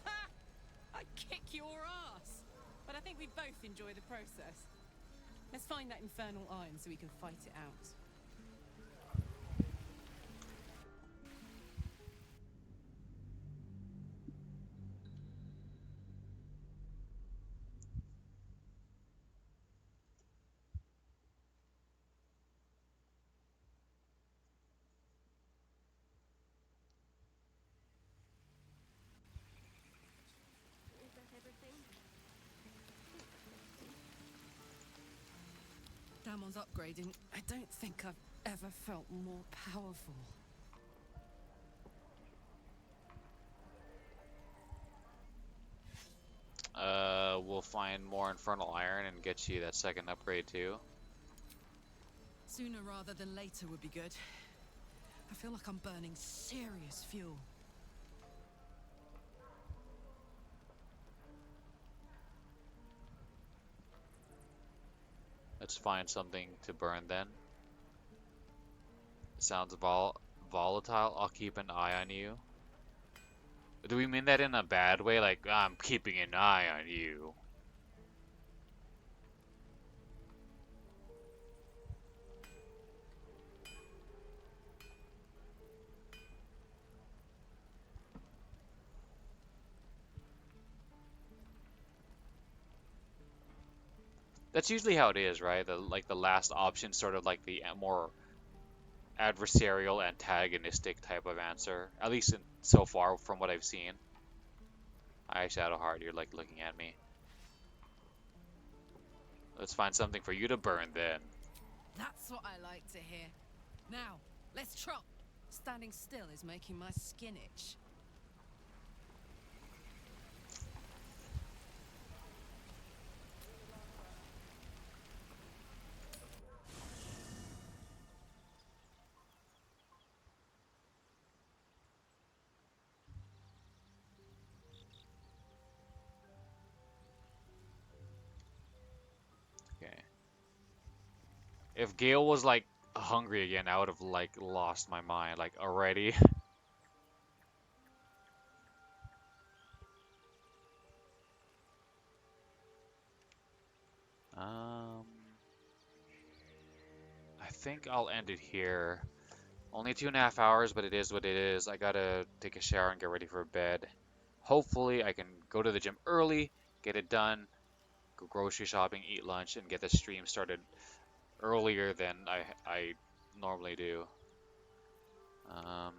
Ha! I kick your ass! But I think we both enjoy the process. Let's find that infernal iron so we can fight it out. Damon's upgrade didn't... I don't think I've ever felt more powerful. We'll find more infernal iron and get you that second upgrade too. Sooner rather than later would be good. I feel like I'm burning serious fuel. Let's find something to burn then. Sounds volatile. I'll keep an eye on you. Do we mean that in a bad way? Like, I'm keeping an eye on you. That's usually how it is, right? Like the last option, sort of like the more adversarial, antagonistic type of answer. At least so far from what I've seen. Hi, Shadowheart, you're like looking at me. Let's find something for you to burn then. That's what I like to hear. Now, let's trot. Standing still is making my skin itch. Okay. If Gale was like hungry again, I would have like lost my mind like already. I think I'll end it here. Only 2.5 hours, but it is what it is. I gotta take a shower and get ready for bed. Hopefully, I can go to the gym early, get it done, go grocery shopping, eat lunch, and get the stream started earlier than I normally do. Um,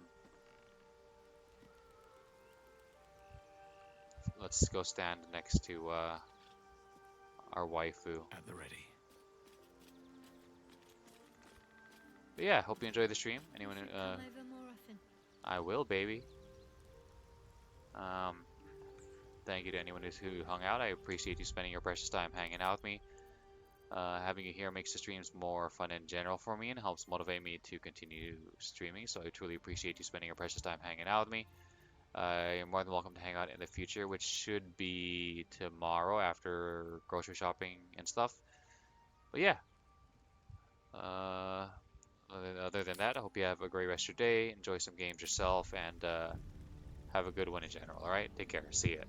let's go stand next to our waifu. At the ready. But yeah, hope you enjoy the stream. Anyone? Come over more often. I will, baby. Thank you to anyone who hung out. I appreciate you spending your precious time hanging out with me. Having you here makes the streams more fun in general for me and helps motivate me to continue streaming. So I truly appreciate you spending your precious time hanging out with me. You're more than welcome to hang out in the future, which should be tomorrow after grocery shopping and stuff. But yeah. Other than that, I hope you have a great rest of your day. Enjoy some games yourself and have a good one in general. Alright? Take care. See ya.